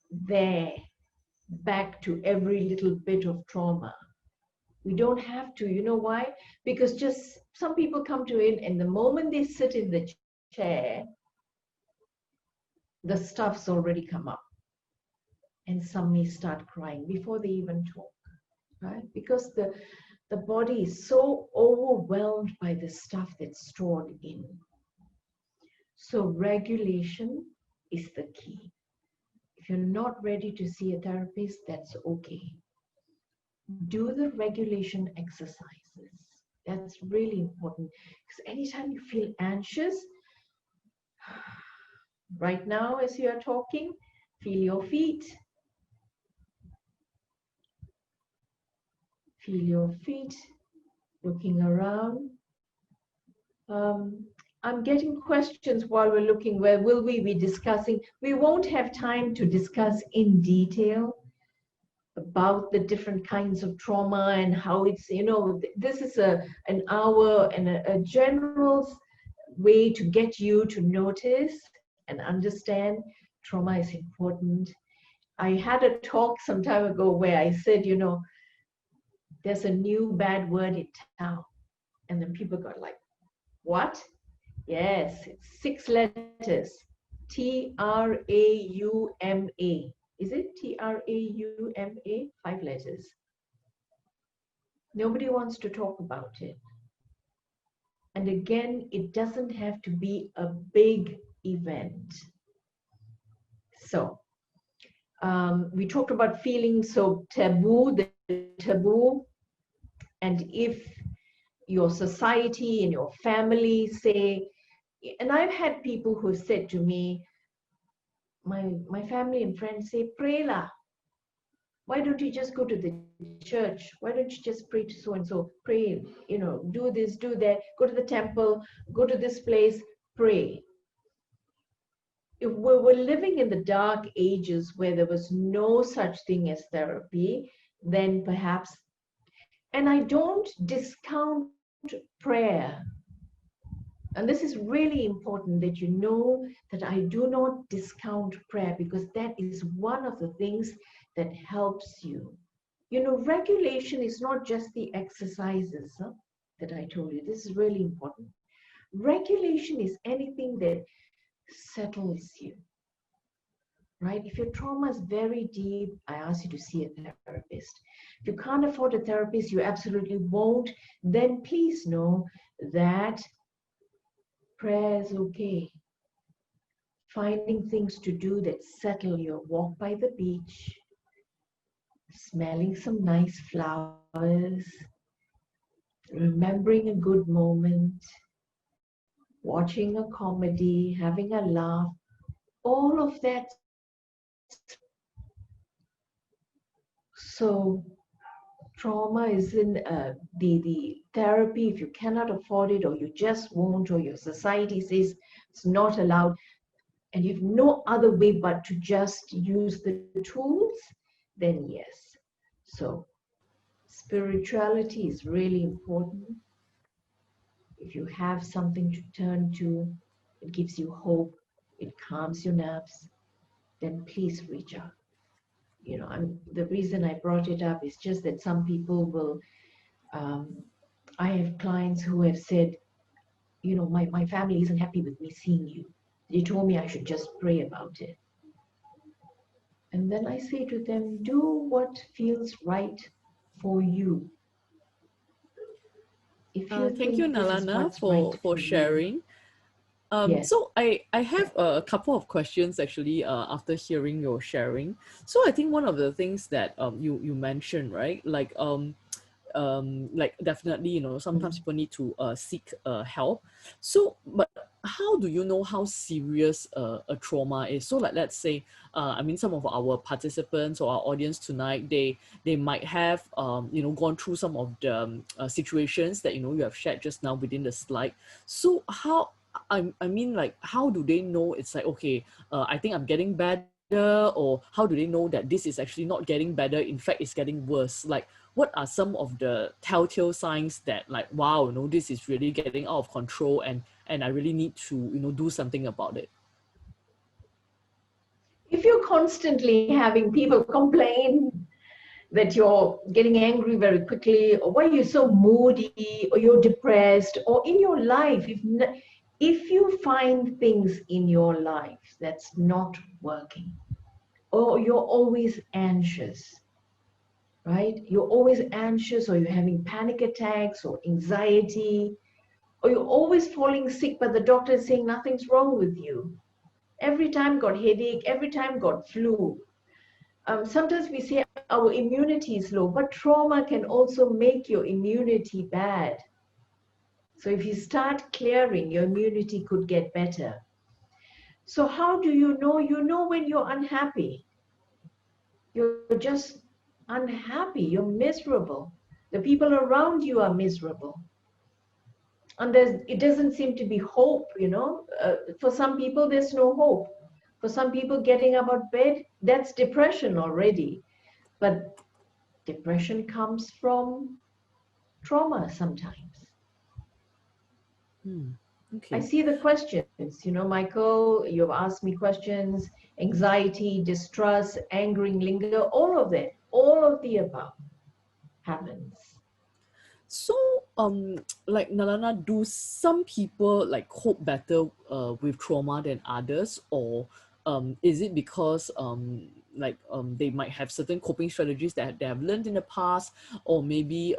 B: there back to every little bit of trauma. We don't have to. You know why? Because just some people come to it, and the moment they sit in the chair, the stuff's already come up. And some may start crying before they even talk, right? Because the body is so overwhelmed by the stuff that's stored in. So regulation is the key. If you're not ready to see a therapist, that's okay. Do the regulation exercises. That's really important, because anytime you feel anxious, right now as you are talking, feel your feet. Feel your feet, looking around. I'm getting questions while we're looking. Where will we be discussing? We won't have time to discuss in detail about the different kinds of trauma and how it's, you know, this is an hour and a general way to get you to notice and understand trauma is important. I had a talk some time ago where I said, you know, there's a new bad word in town. And then people got like, what? Yes, it's 6 letters. Trauma. Is it Trauma? 5 letters. Nobody wants to talk about it. And again, it doesn't have to be a big event. So, we talked about feeling so taboo, the taboo. And if your society and your family say, and I've had people who said to me, my family and friends say, pray lah. Why don't you just go to the church? Why don't you just pray to so and so? Pray, you know, do this, do that, go to the temple, go to this place, pray. If we were living in the dark ages where there was no such thing as therapy, then perhaps, and I don't discount prayer. And this is really important that you know that I do not discount prayer, because that is one of the things that helps you. You know, regulation is not just the exercises that I told you. This is really important. Regulation is anything that settles you, right? If your trauma is very deep, I ask you to see a therapist. If you can't afford a therapist, you absolutely won't, then please know that prayer is okay. Finding things to do that settle your walk by the beach, smelling some nice flowers, remembering a good moment, watching a comedy, having a laugh, all of that. So trauma is in the therapy. If you cannot afford it, or you just won't, or your society says it's not allowed, and you have no other way but to just use the tools, then yes. So spirituality is really important. if you have something to turn to, it gives you hope, it calms your nerves, then please reach out. The reason I brought it up is just that some people will, um, I have clients who have said, my family isn't happy with me seeing you. They told me I should just pray about it. And then I say to them, do what feels right for you. If you
A: Thank you,
B: think this is
A: Nalana,
B: what's right
A: for
B: for you,
A: sharing.
B: yes.
A: So I have a couple of questions actually after hearing your sharing. So I think one of the things that you mentioned, right? Like definitely, sometimes people need to seek help. So but how do you know how serious a trauma is? So like, let's say I mean, some of our participants or our audience tonight, they might have gone through some of the situations that you have shared just now within the slide. So I mean, like, how do they know it's like, okay, I think I'm getting better, or how do they know that this is actually not getting better, in fact it's getting worse? Like, what are some of the telltale signs that, like, wow, this is really getting out of control, and I really need to do something about it?
B: If you're constantly having people complain that you're getting angry very quickly, or why you're so moody, or you're depressed, or in your life, if you find things in your life that's not working, or you're always anxious, right? You're always anxious, or you're having panic attacks or anxiety, or you're always falling sick, but the doctor is saying nothing's wrong with you. Every time got headache, every time got flu. Sometimes we say our immunity is low, but trauma can also make your immunity bad. So if you start clearing, your immunity could get better. So how do you know? You know when you're unhappy. You're just unhappy. You're miserable. The people around you are miserable. And it doesn't seem to be hope, For some people, there's no hope. For some people, getting out of bed, that's depression already. But depression comes from trauma sometimes.
A: Hmm.
B: I
A: Okay.
B: see the questions, Michael, you've asked me questions, anxiety, distrust, angering, linger, all of that, all of the above happens.
A: So, like, Nalana, do some people like cope better with trauma than others, or is it because they might have certain coping strategies that they have learned in the past, or maybe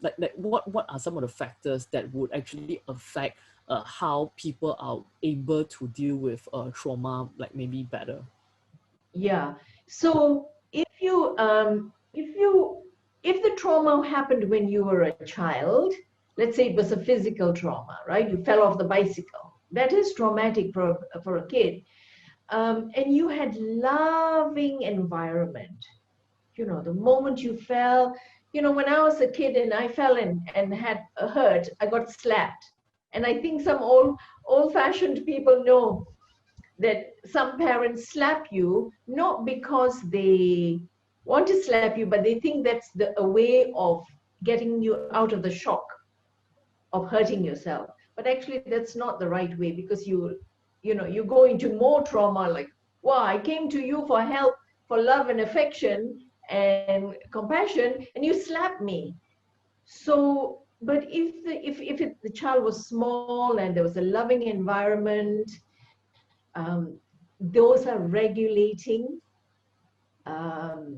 A: like what are some of the factors that would actually affect how people are able to deal with trauma, like, maybe better?
B: Yeah. So if the trauma happened when you were a child, let's say it was a physical trauma, right? You fell off the bicycle. That is traumatic for a kid. And you had loving environment. The moment you fell, when I was a kid and I fell and had a hurt, I got slapped. And I think some old-fashioned people know that some parents slap you not because they want to slap you, but they think that's a way of getting you out of the shock of hurting yourself. But actually, that's not the right way, because you go into more trauma. Like, wow, I came to you for help, for love and affection and compassion, and you slap me. So, but if the child was small and there was a loving environment, those are regulating. Um,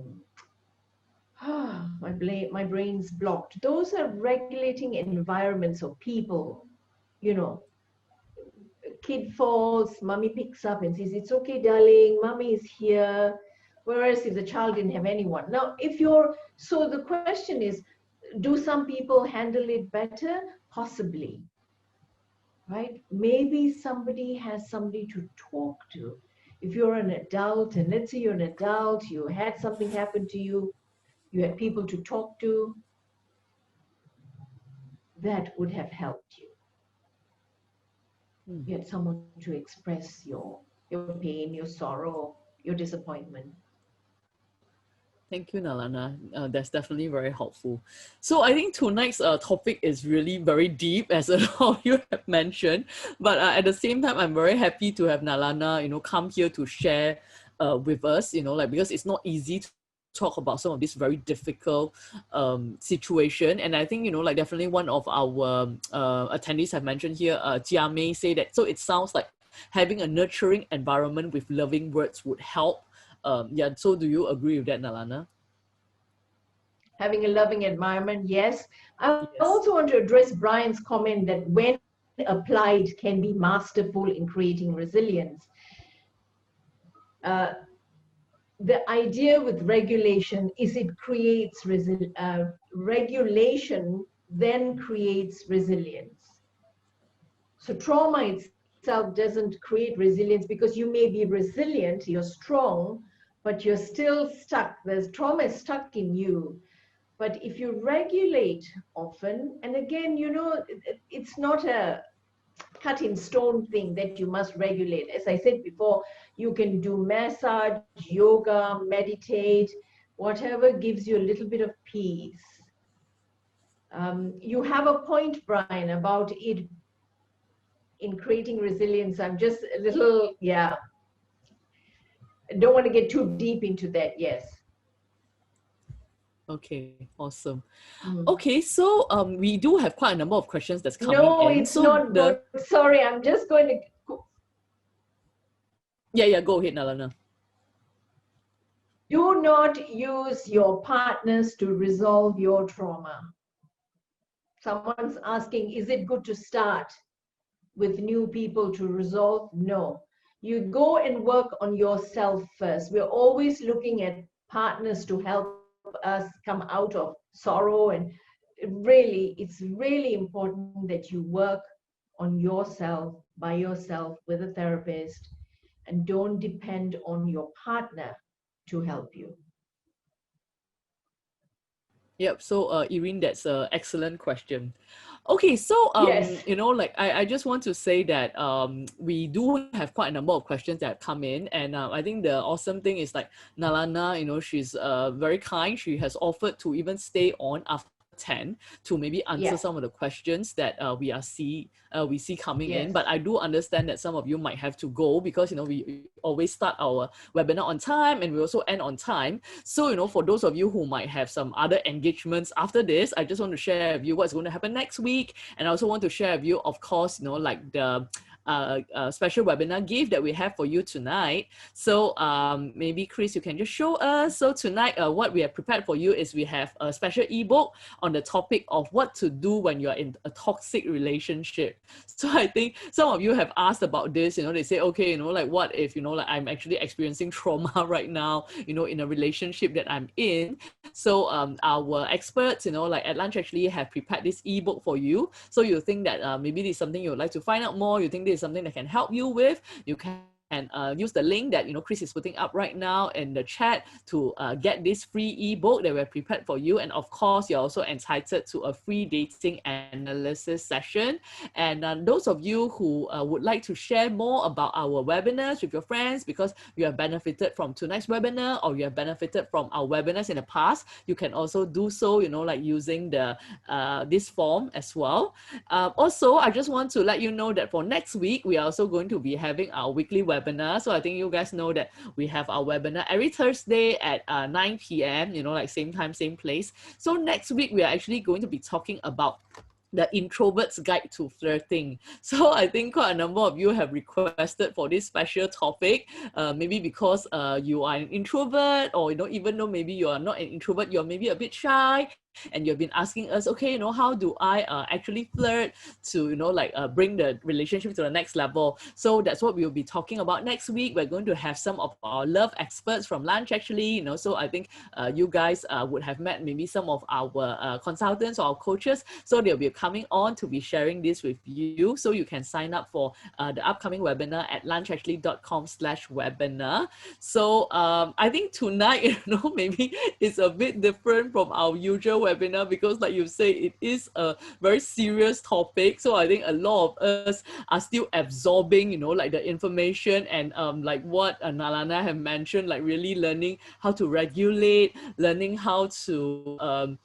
B: my brain's blocked. Those are regulating environments of people. You know, kid falls, mommy picks up and says, "It's okay, darling, mommy is here." Whereas if the child didn't have anyone. Now, so the question is, do some people handle it better? Possibly, right? Maybe somebody has somebody to talk to. If you're an adult, and let's say you're an adult, you had something happen to you had people to talk to, that would have helped you.
A: Hmm.
B: You had someone to express your pain, your sorrow, your disappointment.
A: Thank you, Nalana. That's definitely very helpful. So I think tonight's topic is really very deep, as a lot of you have mentioned. But at the same time, I'm very happy to have Nalana, come here to share with us, like because it's not easy to talk about some of this very difficult situation. And I think, like definitely one of our attendees have mentioned here, Jia Mei, say that, so it sounds like having a nurturing environment with loving words would help. Yeah, so do you agree with that, Nalana?
B: Having a loving environment, yes. I
A: Yes.
B: also want to address Brian's comment that when applied can be masterful in creating resilience. Uh, the idea with regulation is it creates regulation, then creates resilience. So trauma itself doesn't create resilience because you may be resilient, you're strong, but you're still stuck. There's trauma is stuck in you. But if you regulate often, and again, it's not a cut in stone thing that you must regulate. As I said before, you can do massage, yoga, meditate, whatever gives you a little bit of peace. You have a point, Brian, about it in creating resilience. I'm just a little, yeah, I don't want to get too deep into that. Yes.
A: Okay, awesome.
B: Mm.
A: Okay, so we do have quite a number of questions that's coming
B: No,
A: in.
B: it's
A: So
B: not good. Sorry, I'm just going to
A: yeah, go ahead, Nalana.
B: do not use your partners to resolve your trauma. Someone's asking, is it good to start with new people to resolve? No. You go and work on yourself first. We're always looking at partners to help us come out of sorrow. And really, it's really important that you work on yourself, by yourself, with a therapist, and don't depend on your partner to help you.
A: Yep. So, Irene, that's an excellent question. Okay, so
B: Yes.
A: like I just want to say that we do have quite a number of questions that come in, and I think the awesome thing is like Nalana, she's very kind. She has offered to even stay on after 10 to maybe answer
B: Yeah.
A: some of the questions that we see coming in.
B: Yes.
A: But I do understand that some of you might have to go because we always start our webinar on time and we also end on time. So, for those of you who might have some other engagements after this, I just want to share with you what's going to happen next week. And I also want to share with you, of course, like the special webinar gift that we have for you tonight. So maybe Chris, you can just show us. So tonight, what we have prepared for you is we have a special ebook on the topic of what to do when you're in a toxic relationship. So I think some of you have asked about this. They say, okay, like what if like I'm actually experiencing trauma right now, in a relationship that I'm in. So our experts, like at lunch actually have prepared this ebook for you. So you think that maybe this is something you would like to find out more, you think this is something that can help you with, you can use the link that Chris is putting up right now in the chat to get this free ebook that we're prepared for you. And of course, you're also entitled to a free dating analysis session. And those of you who would like to share more about our webinars with your friends because you have benefited from tonight's webinar or you have benefited from our webinars in the past, you can also do so, like using the this form as well. Also, I just want to let you know that for next week, we are also going to be having our weekly webinar. So I think you guys know that we have our webinar every Thursday at 9 p.m., like same time, same place. So next week, we are actually going to be talking about the introvert's guide to flirting. So I think quite a number of you have requested for this special topic, maybe because you are an introvert, or even though maybe you are not an introvert, you're maybe a bit shy, and you've been asking us, okay, how do I actually flirt to bring the relationship to the next level. So that's what we'll be talking about next week. We're going to have some of our love experts from lunch actually, so I think you guys would have met maybe some of our consultants or our coaches, so they'll be coming on to be sharing this with you. So you can sign up for the upcoming webinar at lunchactually.com/webinar. So I think tonight, maybe it's a bit different from our usual webinar because, like you say, it is a very serious topic. So I think a lot of us are still absorbing, like the information, and like what Nalana have mentioned, like really learning how to regulate, learning how to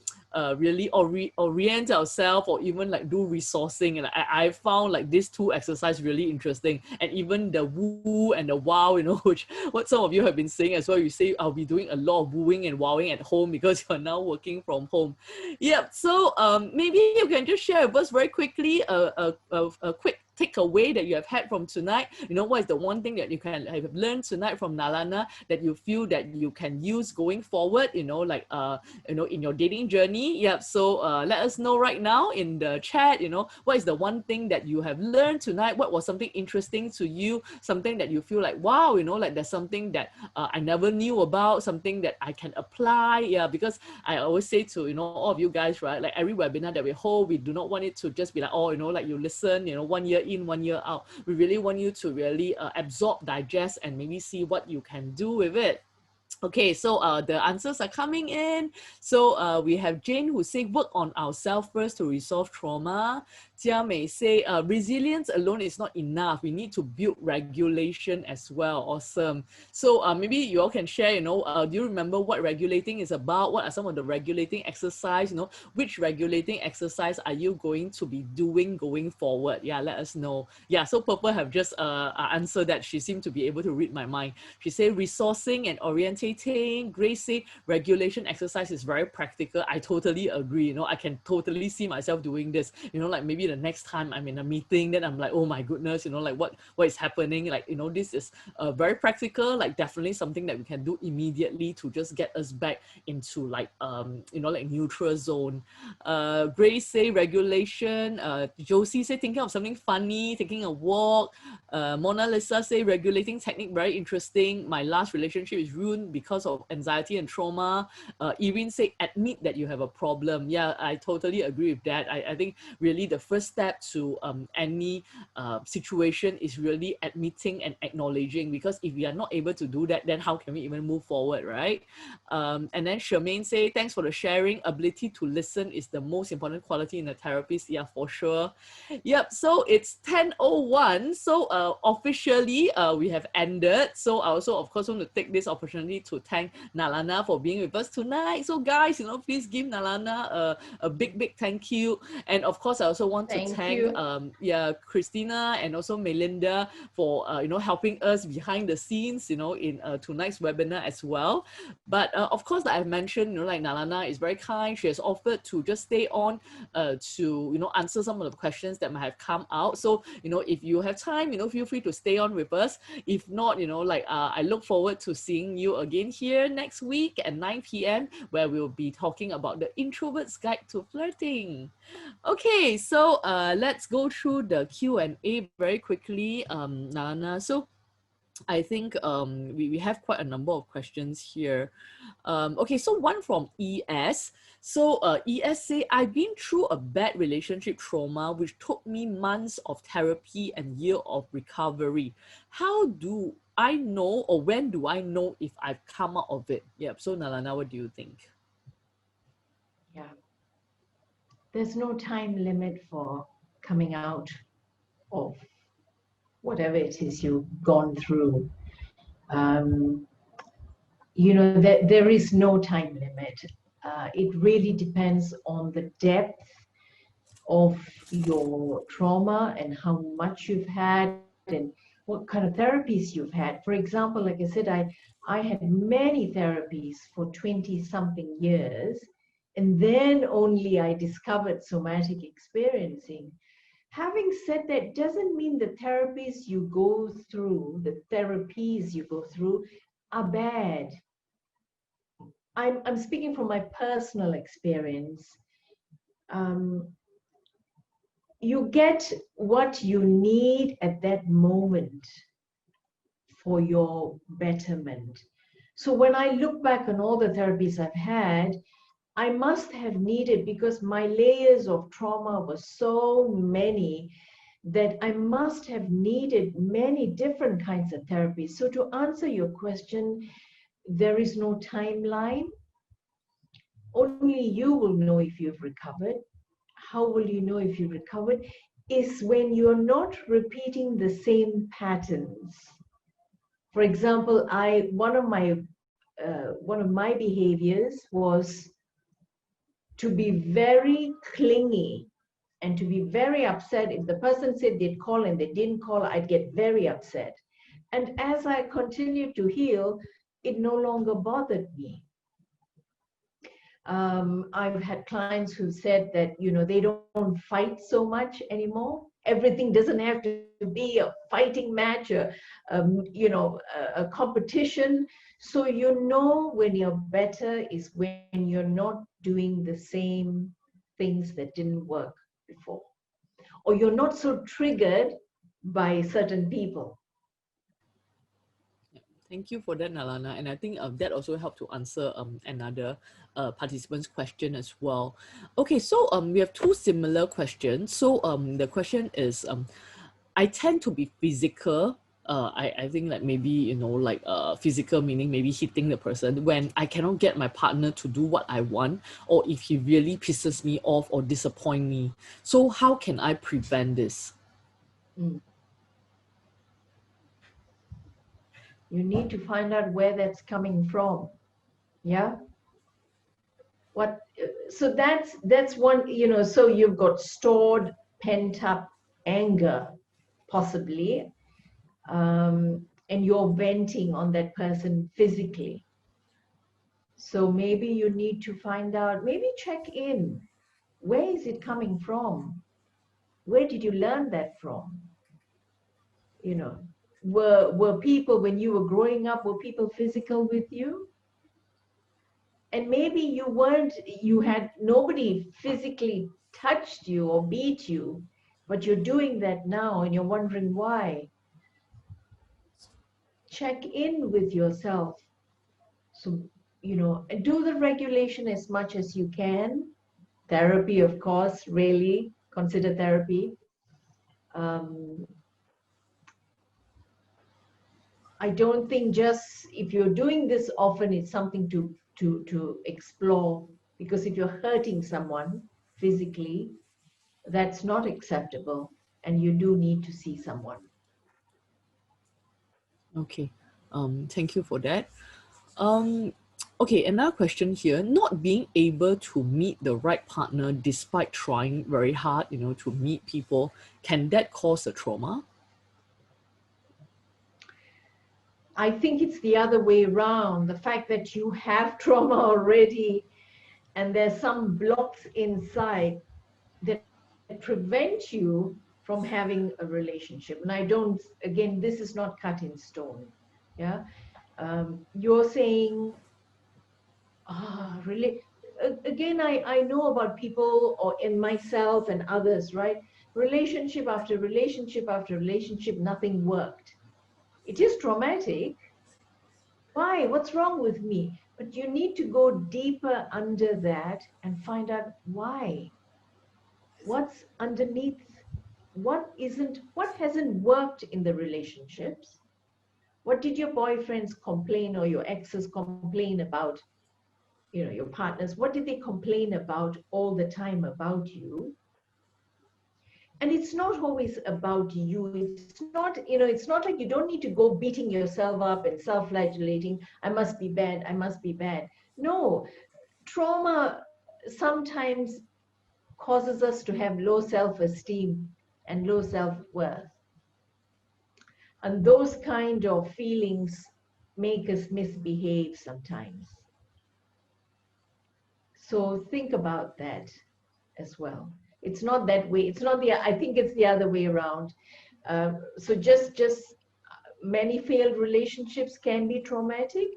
A: really orient ourselves, or even like do resourcing. And I found like these two exercise really interesting, and even the woo and the wow, which what some of you have been saying as well. You say I'll be doing a lot of wooing and wowing at home because you're now working from home. Yep. So maybe you can just share with us very quickly a quick takeaway that you have had from tonight. What is the one thing that you can have learned tonight from Nalana that you feel that you can use going forward, like in your dating journey. Yep. So let us know right now in the chat, what is the one thing that you have learned tonight? What was something interesting to you? Something that you feel like, wow, like there's something that I never knew about, something that I can apply. Yeah, because I always say to, all of you guys, right? Like every webinar that we hold, we do not want it to just be like, oh, like you listen, 1 year in, 1 year out. We really want you to really absorb, digest, and maybe see what you can do with it. Okay, so the answers are coming in. So we have Jane who say work on ourselves first to resolve trauma. Jia Mei say resilience alone is not enough. We need to build regulation as well. Awesome. So maybe you all can share, do you remember what regulating is about? What are some of the regulating exercise? Which regulating exercise are you going to be doing going forward? Yeah, let us know. Yeah, so Purple have just answered that. She seemed to be able to read my mind. She said resourcing and orientating. Grace say regulation exercise is very practical. I totally agree. I can totally see myself doing this. Like maybe the next time I'm in a meeting, then I'm like, oh my goodness, like what is happening? Like, this is very practical, like definitely something that we can do immediately to just get us back into like, like neutral zone. Grace say regulation. Josie say thinking of something funny, taking a walk. Mona Lisa say regulating technique very interesting. My last relationship is ruined because of anxiety and trauma. Irene say admit that you have a problem. Yeah, I totally agree with that. I think really the first step to any situation is really admitting and acknowledging, because if we are not able to do that, then how can we even move forward, right? And then Charmaine say thanks for the sharing. Ability to listen is the most important quality in a therapist. Yeah, for sure. Yep, so it's 10:01. So officially we have ended. So I also of course want to take this opportunity to thank Nalana for being with us tonight. So guys, please give Nalana a big thank you. And of course I also want to thank Christina and also Melinda for helping us behind the scenes in tonight's webinar as well. But of course, like I've mentioned, like Nalana is very kind. She has offered to just stay on to answer some of the questions that might have come out. So if you have time, feel free to stay on with us. If not, I look forward to seeing you again here next week at 9 p.m. where we'll be talking about the Introvert's Guide to Flirting. Okay, so let's go through the Q&A very quickly, Nalana. So I think we have quite a number of questions here. Okay, so one from ES. So ES say, I've been through a bad relationship trauma, which took me months of therapy and year of recovery. How do I know, or when do I know if I've come out of it? Yep, so Nalana, what do you think?
B: Yeah. There's no time limit for coming out of whatever it is you've gone through. There is no time limit. It really depends on the depth of your trauma and how much you've had and what kind of therapies you've had. For example, like I said, I had many therapies for 20-something years, and then only I discovered somatic experiencing. Having said that, doesn't mean the therapies you go through are bad. I'm speaking from my personal experience. You get what you need at that moment for your betterment. So when I look back on all the therapies I've had, I must have needed, because my layers of trauma were so many, that I must have needed many different kinds of therapies. So to answer your question, there is no timeline. only you will know if you've recovered. How will you know if you recovered? Is when you're not repeating the same patterns. For example, one of my behaviors was to be very clingy and to be very upset. If the person said they'd call and they didn't call, I'd get very upset. And as I continued to heal, it no longer bothered me. I've had clients who said that, they don't fight so much anymore. Everything doesn't have to be a fighting match, a competition. So when you're better is when you're not doing the same things that didn't work before, or you're not so triggered by certain people.
A: Thank you for that, Nalana. And I think that also helped to answer another participant's question as well. Okay, so we have two similar questions. So the question is, I tend to be physical. I think like maybe, like physical meaning maybe hitting the person when I cannot get my partner to do what I want, or if he really pisses me off or disappoint me. So how can I prevent this?
B: Mm. You need to find out where that's coming from. Yeah. What? So that's one. So you've got stored, pent up anger, possibly, and you're venting on that person physically. So maybe you need to find out. Maybe check in. Where is it coming from? Where did you learn that from? You know, were people, when you were growing up, were people physical with you? And maybe you had nobody physically touched you or beat you, but you're doing that now and you're wondering why. Check in with yourself. So, and do the regulation as much as you can. Therapy, of course, really consider therapy. Um, I don't think just if you're doing this often, it's something to explore, because if you're hurting someone physically, that's not acceptable, and you do need to see someone.
A: Okay, thank you for that. Um, okay, another question here. Not being able to meet the right partner despite trying very hard, to meet people, can that cause a trauma?
B: I think it's the other way around. The fact that you have trauma already and there's some blocks inside that prevent you from having a relationship. And again, this is not cut in stone. Yeah. You're saying, really, again, I know about people, or in myself and others, right? Relationship after relationship after relationship, nothing worked. It is traumatic. Why? What's wrong with me? But you need to go deeper under that and find out why. What's underneath? What hasn't worked in the relationships? What did your boyfriends complain, or your exes complain about? Your partners, what did they complain about all the time about you? And it's not always about you. It's not like you don't need to go beating yourself up and self-flagellating. I must be bad, I must be bad. No, trauma sometimes causes us to have low self-esteem and low self-worth, and those kind of feelings make us misbehave sometimes. So think about that as well. It's not that way. It's not the. I think it's the other way around. So just many failed relationships can be traumatic,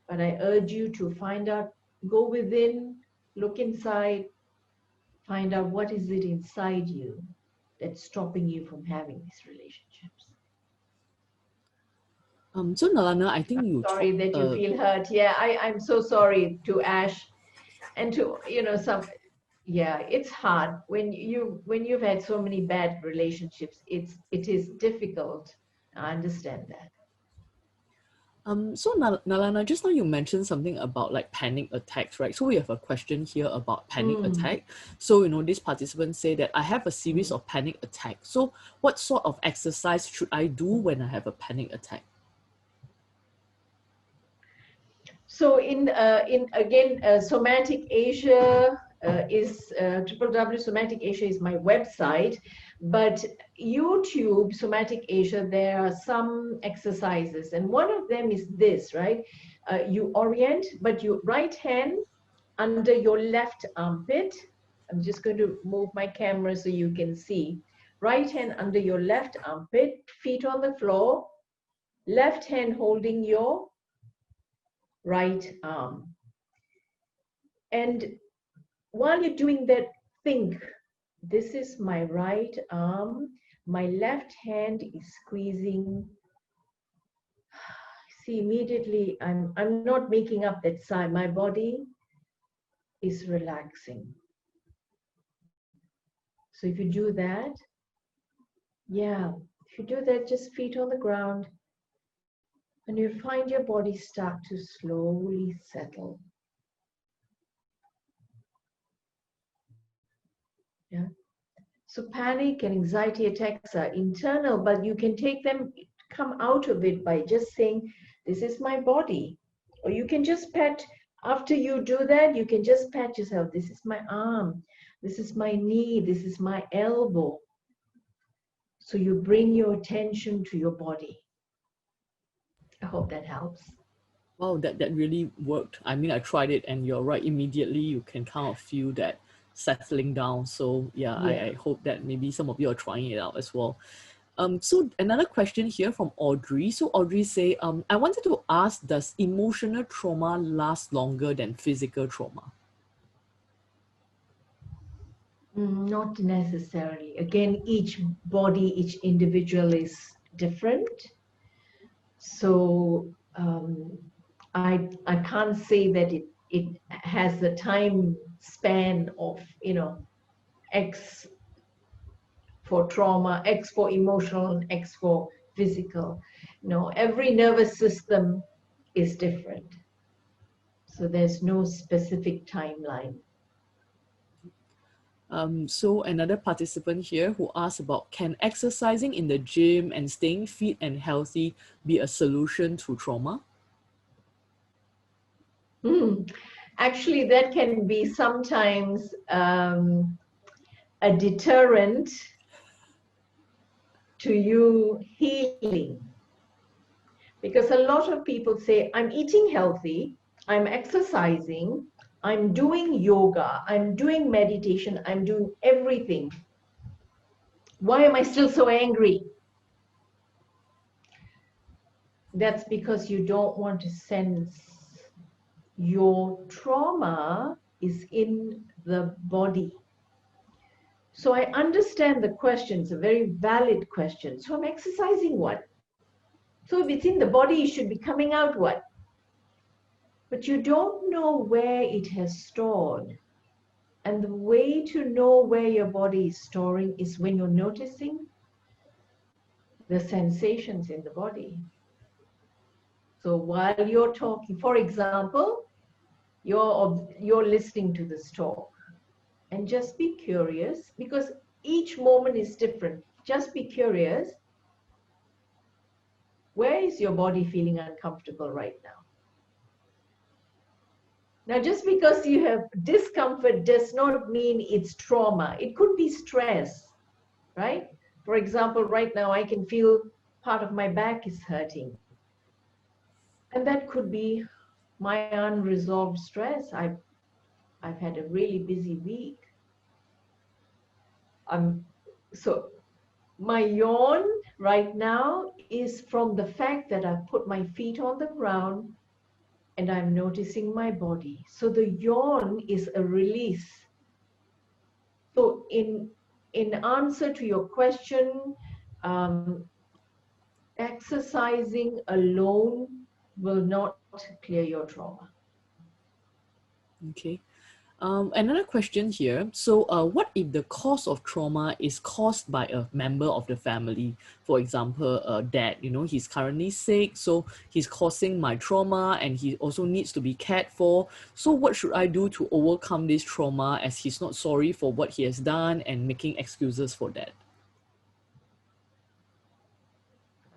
B: but I urge you to find out, go within, look inside, find out what is it inside you that's stopping you from having these relationships.
A: So Nalana, I think you
B: Sorry
A: talked.
B: that you feel hurt. Yeah, I'm so sorry to Ash, and to some. Yeah, it's hard when you've had so many bad relationships. It is difficult. I understand that.
A: So Nalana, just now you mentioned something about like panic attacks, right? So we have a question here about panic
B: Mm,
A: attack. So, these participants say that I have a series
B: mm.
A: of panic attacks. So what sort of exercise should I do when I have a panic attack?
B: So in again, Somatic Asia is Somatic Asia is my website, but YouTube Somatic Asia, there are some exercises, and one of them is this, right? You orient, but you right hand under your left armpit. I'm just going to move my camera so you can see. Right hand under your left armpit, feet on the floor, left hand holding your right arm. And while you're doing that, think, this is my right arm, my left hand is squeezing. See, immediately I'm not making up that sign. My body is relaxing. So if you do that, yeah, if you do that, just feet on the ground, and you'll find your body start to slowly settle. Yeah. So panic and anxiety attacks are internal, but you can take them, come out of it by just saying, this is my body. Or you can just pat, after you do that, you can just pat yourself. This is my arm. This is my knee. This is my elbow. So you bring your attention to your body. I hope that helps.
A: Wow, that really worked. I mean, I tried it and you're right, immediately you can kind of feel that settling down. So yeah,
B: Yeah.
A: I hope that maybe some of you are trying it out as well. So another question here from Audrey. So Audrey say, I wanted to ask, does emotional trauma last longer than physical trauma?
B: Not necessarily. Again, each body, each individual is different. So I can't say that it has a time span of, X for trauma, X for emotional, and X for physical. Every nervous system is different. So there's no specific timeline.
A: So another participant here who asked about, can exercising in the gym and staying fit and healthy be a solution to trauma?
B: Hmm. Actually, that can be sometimes a deterrent to you healing. Because a lot of people say, I'm eating healthy, I'm exercising, I'm doing yoga, I'm doing meditation, I'm doing everything. Why am I still so angry? That's because you don't want to sense your trauma is in the body. So I understand the question. It's a very valid question. So I'm exercising what? So if it's in the body, it should be coming out what? But you don't know where it has stored. And the way to know where your body is storing is when you're noticing the sensations in the body. So while you're talking, for example, you're listening to this talk, and just be curious, because each moment is different. Just be curious. Where is your body feeling uncomfortable right now? Now, just because you have discomfort does not mean it's trauma. It could be stress, right? For example, right now I can feel part of my back is hurting. And that could be my unresolved stress. I've had a really busy week. So my yawn right now is from the fact that I've put my feet on the ground and I'm noticing my body. So the yawn is a release. So in answer to your question, um, exercising alone will not clear your trauma.
A: Okay. Another question here. So, what if the cause of trauma is caused by a member of the family? For example, dad, he's currently sick, so he's causing my trauma and he also needs to be cared for. So, what should I do to overcome this trauma as he's not sorry for what he has done and making excuses for that?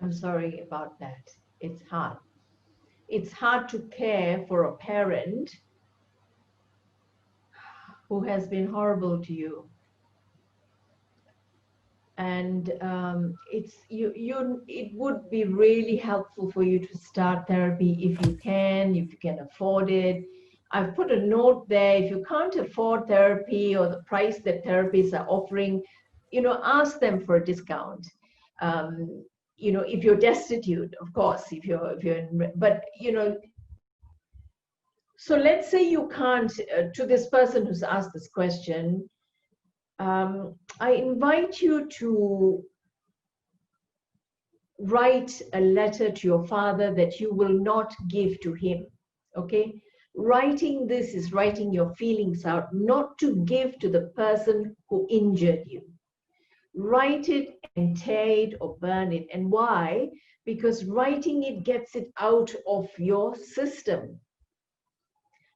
B: I'm sorry about that. It's hard. It's hard to care for a parent who has been horrible to you. And it would be really helpful for you to start therapy if you can afford it. I've put a note there. If you can't afford therapy or the price that therapists are offering, ask them for a discount. If you're destitute, of course, but so let's say you can't, to this person who's asked this question, I invite you to write a letter to your father that you will not give to him. Okay? Writing this is writing your feelings out, not to give to the person who injured you. Write it and tear it or burn it. And why? Because writing it gets it out of your system.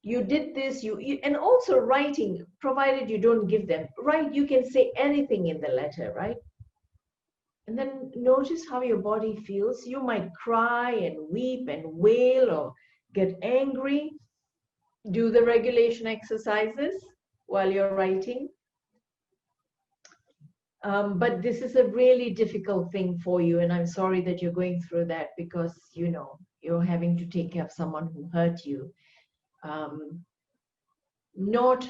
B: You did this, and also writing, provided you don't give them, right? You can say anything in the letter, right? And then notice how your body feels. You might cry and weep and wail or get angry. Do the regulation exercises while you're writing. But this is a really difficult thing for you, and I'm sorry that you're going through that because, you're having to take care of someone who hurt you. Not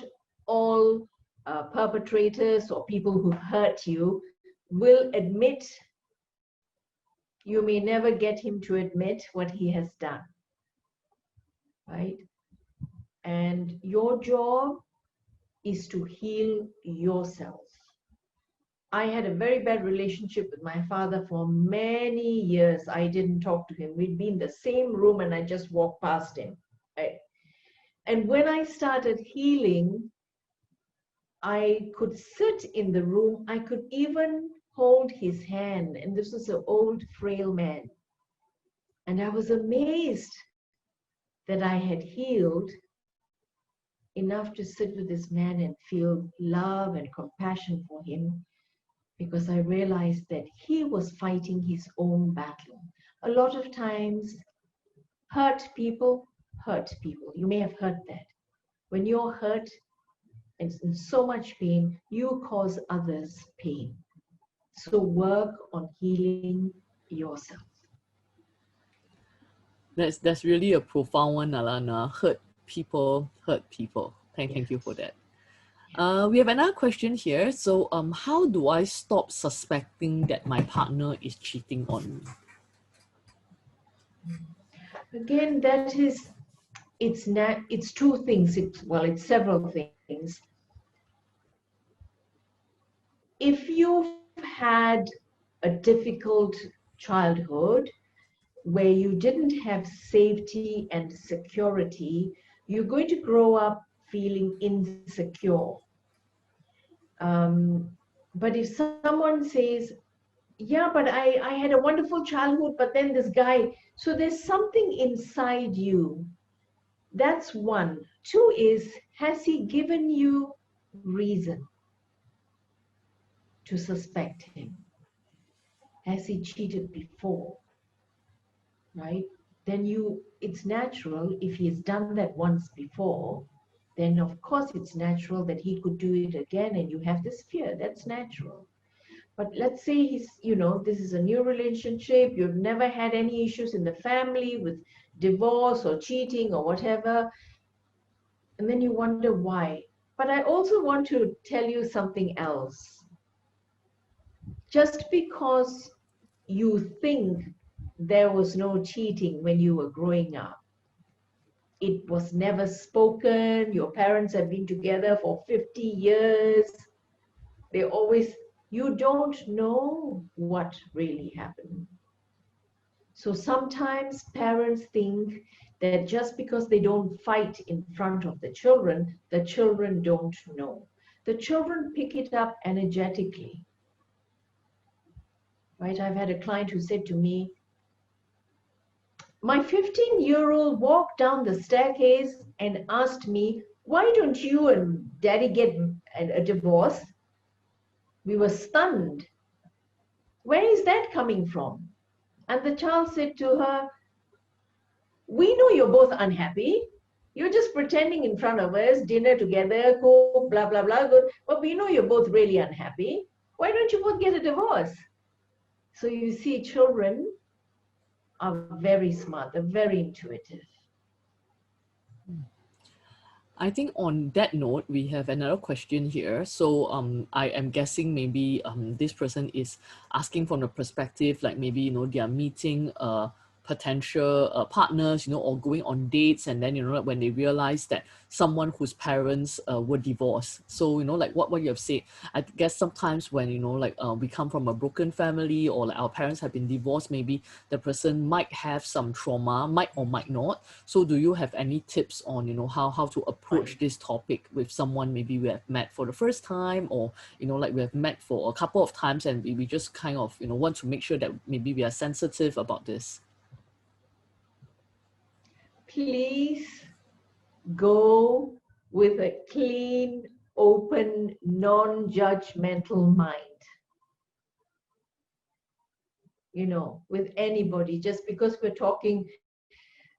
B: all perpetrators or people who hurt you will admit. You may never get him to admit what he has done, right? And your job is to heal yourself. I had a very bad relationship with my father for many years. I didn't talk to him. We'd be in the same room and I just walked past him. Right? And when I started healing, I could sit in the room. I could even hold his hand. And this was an old, frail man. And I was amazed that I had healed enough to sit with this man and feel love and compassion for him, because I realized that he was fighting his own battle. A lot of times, hurt people hurt people. You may have heard that. When you're hurt and in so much pain, you cause others pain. So work on healing yourself.
A: That's really a profound one, Alana. Hurt people. Thank you for that. We have another question here. So, how do I stop suspecting that my partner is cheating on me?
B: Again, it's two things. It's several things. If you've had a difficult childhood where you didn't have safety and security, you're going to grow up feeling insecure. But if someone says, yeah, but I had a wonderful childhood, but then this guy, so there's something inside you. That's one. Two is, has he given you reason to suspect him? Has he cheated before? Right? Then it's natural, if he has done that once before, then of course it's natural that he could do it again and you have this fear. That's natural. But let's say this is a new relationship, you've never had any issues in the family with divorce or cheating or whatever, and then you wonder why. But I also want to tell you something else. Just because you think there was no cheating when you were growing up, it was never spoken, your parents have been together for 50 years, you don't know what really happened. So sometimes parents think that just because they don't fight in front of the children don't know. The children pick it up energetically, right? I've had a client who said to me, my 15-year-old walked down the staircase and asked me, why don't you and daddy get a divorce? We were stunned. Where is that coming from? And the child said to her, we know you're both unhappy. You're just pretending in front of us, dinner together, cook, blah, blah, blah. Good. But we know you're both really unhappy. Why don't you both get a divorce? So you see, children are very smart. They're very intuitive.
A: I think on that note, we have another question here. So I am guessing maybe this person is asking from the perspective, like maybe, you know, they are meeting potential partners, you know, or going on dates, and then, you know, when they realize that someone whose parents were divorced. So, you know, like what you have said, I guess sometimes when, you know, like we come from a broken family, or like our parents have been divorced, maybe the person might have some trauma, might or might not. So do you have any tips on, you know, how to approach
B: Right.
A: this topic with someone maybe we have met for the first time, or, you know, like we have met for a couple of times, and we just kind of, you know, want to make sure that maybe we are sensitive about this?
B: Please go with a clean, open, non-judgmental mind. You know, with anybody, just because we're talking.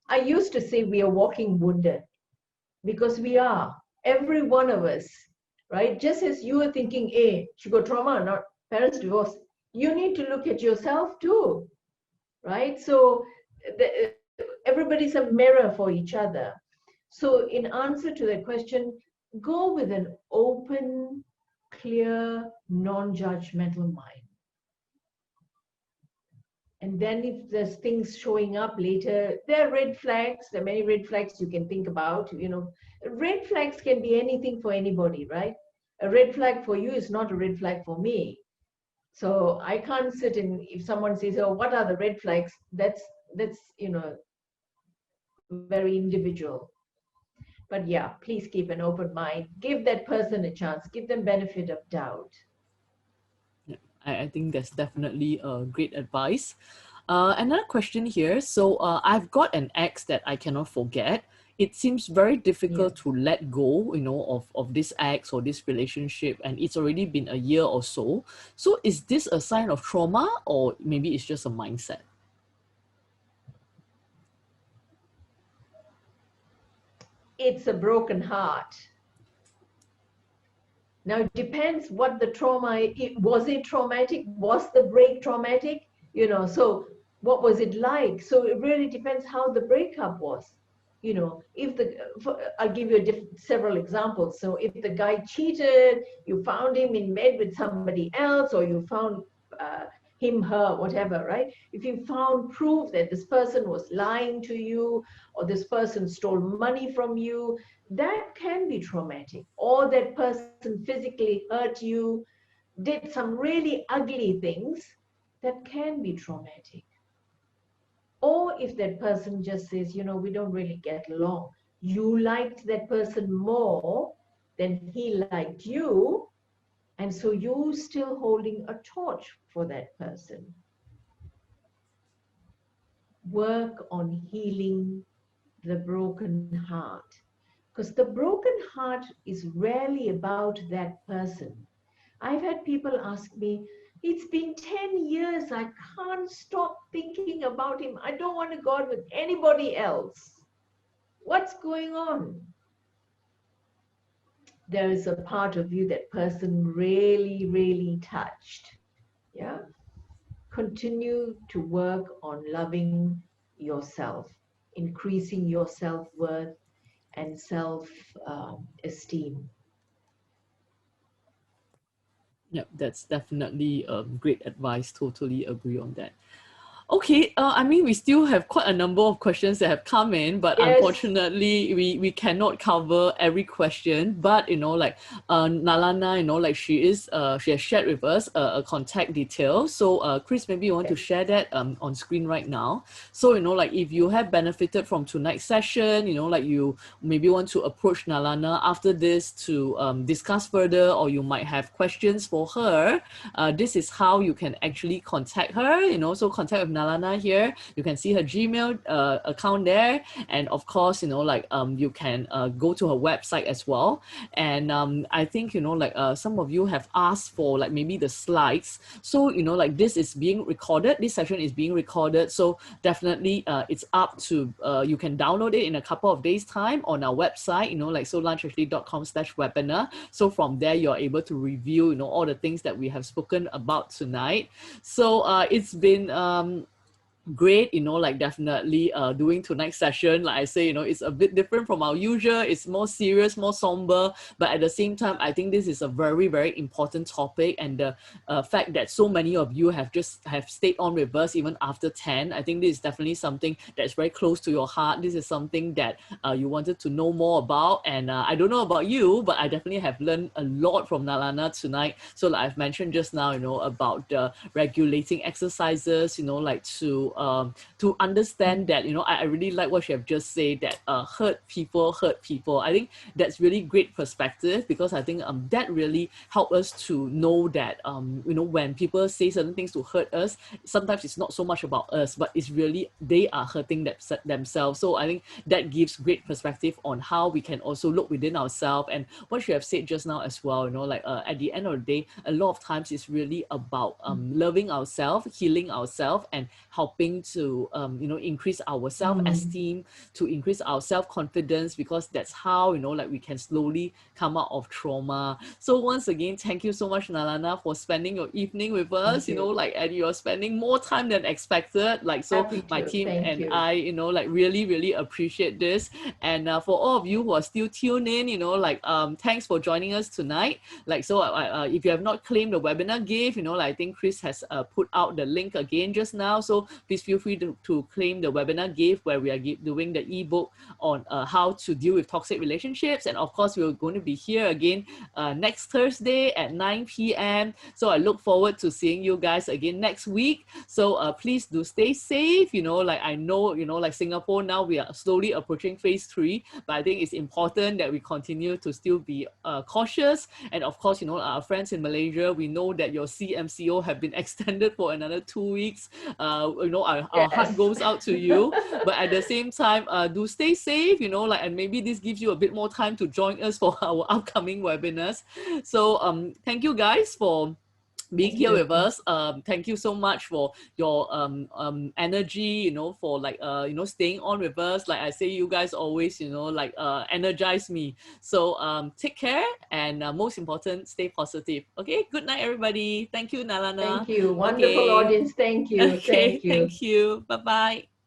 B: I used to say we are walking wounded, because we are, every one of us, right? Just as you were thinking, hey, she got trauma, not parents divorce, you need to look at yourself too, right? So everybody's a mirror for each other. So in answer to that question, go with an open, clear, non-judgmental mind. And then if there's things showing up later, there are red flags. There are many red flags you can think about. You know, red flags can be anything for anybody, right? A red flag for you is not a red flag for me. So I can't sit in, if someone says, oh, what are the red flags? That's, you know, very individual. But yeah, please keep an open mind. Give that person a chance. Give them benefit of doubt.
A: Yeah, I think that's definitely a great advice. Another question here. So I've got an ex that I cannot forget. It seems very
B: Yeah.
A: difficult to let go, you know, of this ex or this relationship, and it's already been a year or so. So is this a sign of trauma, or maybe it's just a mindset?
B: It's a broken heart. Now it depends what the trauma, was it traumatic? Was the break traumatic? You know, so what was it like? So it really depends how the breakup was. You know, if I'll give you several examples. So if the guy cheated, you found him in bed with somebody else, or you found him, her, whatever, right? If you found proof that this person was lying to you, or this person stole money from you, that can be traumatic. Or that person physically hurt you, did some really ugly things, that can be traumatic. Or if that person just says, you know, we don't really get along, you liked that person more than he liked you, and so you still holding a torch for that person. Work on healing the broken heart, because the broken heart is rarely about that person. I've had people ask me, it's been 10 years, I can't stop thinking about him. I don't want to go out with anybody else. What's going on? There is a part of you that person really, really touched. Yeah. Continue to work on loving yourself, increasing your self-worth and self-esteem.
A: Yeah, that's definitely great advice. Totally agree on that. Okay, I mean, we still have quite a number of questions that have come in, but
B: Yes.
A: unfortunately, we cannot cover every question. But like Nalana, like she has shared with us a contact detail. So, Chris, maybe you want to
B: Okay.
A: share that on screen right now. So, like if you have benefited from tonight's session, like you maybe want to approach Nalana after this to discuss further, or you might have questions for her. This is how you can actually contact her. So contact with Nalana here. You can see her Gmail account there, and of course, you can go to her website as well. And I think some of you have asked for like maybe the slides. So like this is being recorded. This session is being recorded. So definitely, it's up to you can download it in a couple of days time on our website. Like solunchactually.com/webinar. So from there, you're able to review all the things that we have spoken about tonight. So it's been great, like definitely doing tonight's session. Like I say, it's a bit different from our usual. It's more serious, more somber, but at the same time, I think this is a very, very important topic. And the fact that so many of you have stayed on with us even after 10, I think this is definitely something that's very close to your heart. This is something that you wanted to know more about. And I don't know about you, but I definitely have learned a lot from Nalana tonight. So like I've mentioned just now, about the regulating exercises, like to understand that, I really like what you have just said, that hurt people. I think that's really great perspective, because I think that really help us to know that when people say certain things to hurt us, sometimes it's not so much about us, but it's really they are hurting themselves. So I think that gives great perspective on how we can also look within ourselves. And what you have said just now as well, like at the end of the day, a lot of times it's really about loving ourselves, healing ourselves, and helping to increase our self-esteem, to increase our self-confidence, because that's how like we can slowly come out of trauma. So once again, thank you so much, Nalana, for spending your evening with us.
B: Thank you.
A: And you're spending more time than expected. Like, so
B: Happy
A: my
B: to.
A: team
B: Thank
A: and
B: you.
A: I, like really, really appreciate this. And for all of you who are still tuned in, thanks for joining us tonight. Like, so if you have not claimed the webinar gift, I think Chris has put out the link again just now. So please feel free to claim the webinar gift, where we are doing the ebook on how to deal with toxic relationships. And of course, we're going to be here again next Thursday at 9 p.m. So I look forward to seeing you guys again next week. So please do stay safe. Like I know, like Singapore now, we are slowly approaching phase 3, but I think it's important that we continue to still be cautious. And of course, our friends in Malaysia, we know that your CMCO have been extended for another 2 weeks. Our heart
B: Yes.
A: goes out to you, but at the same time, do stay safe, and maybe this gives you a bit more time to join us for our upcoming webinars. So thank you guys for being
B: Thank
A: here
B: you.
A: with us. Thank you so much for your energy, for like staying on with us. Like I say, you guys always energize me. So take care, and most important, stay positive. Okay, good night everybody. Thank you, Nalana.
B: Thank you. Wonderful
A: Okay.
B: audience. Thank you.
A: Okay,
B: Thank you.
A: thank you. Bye bye.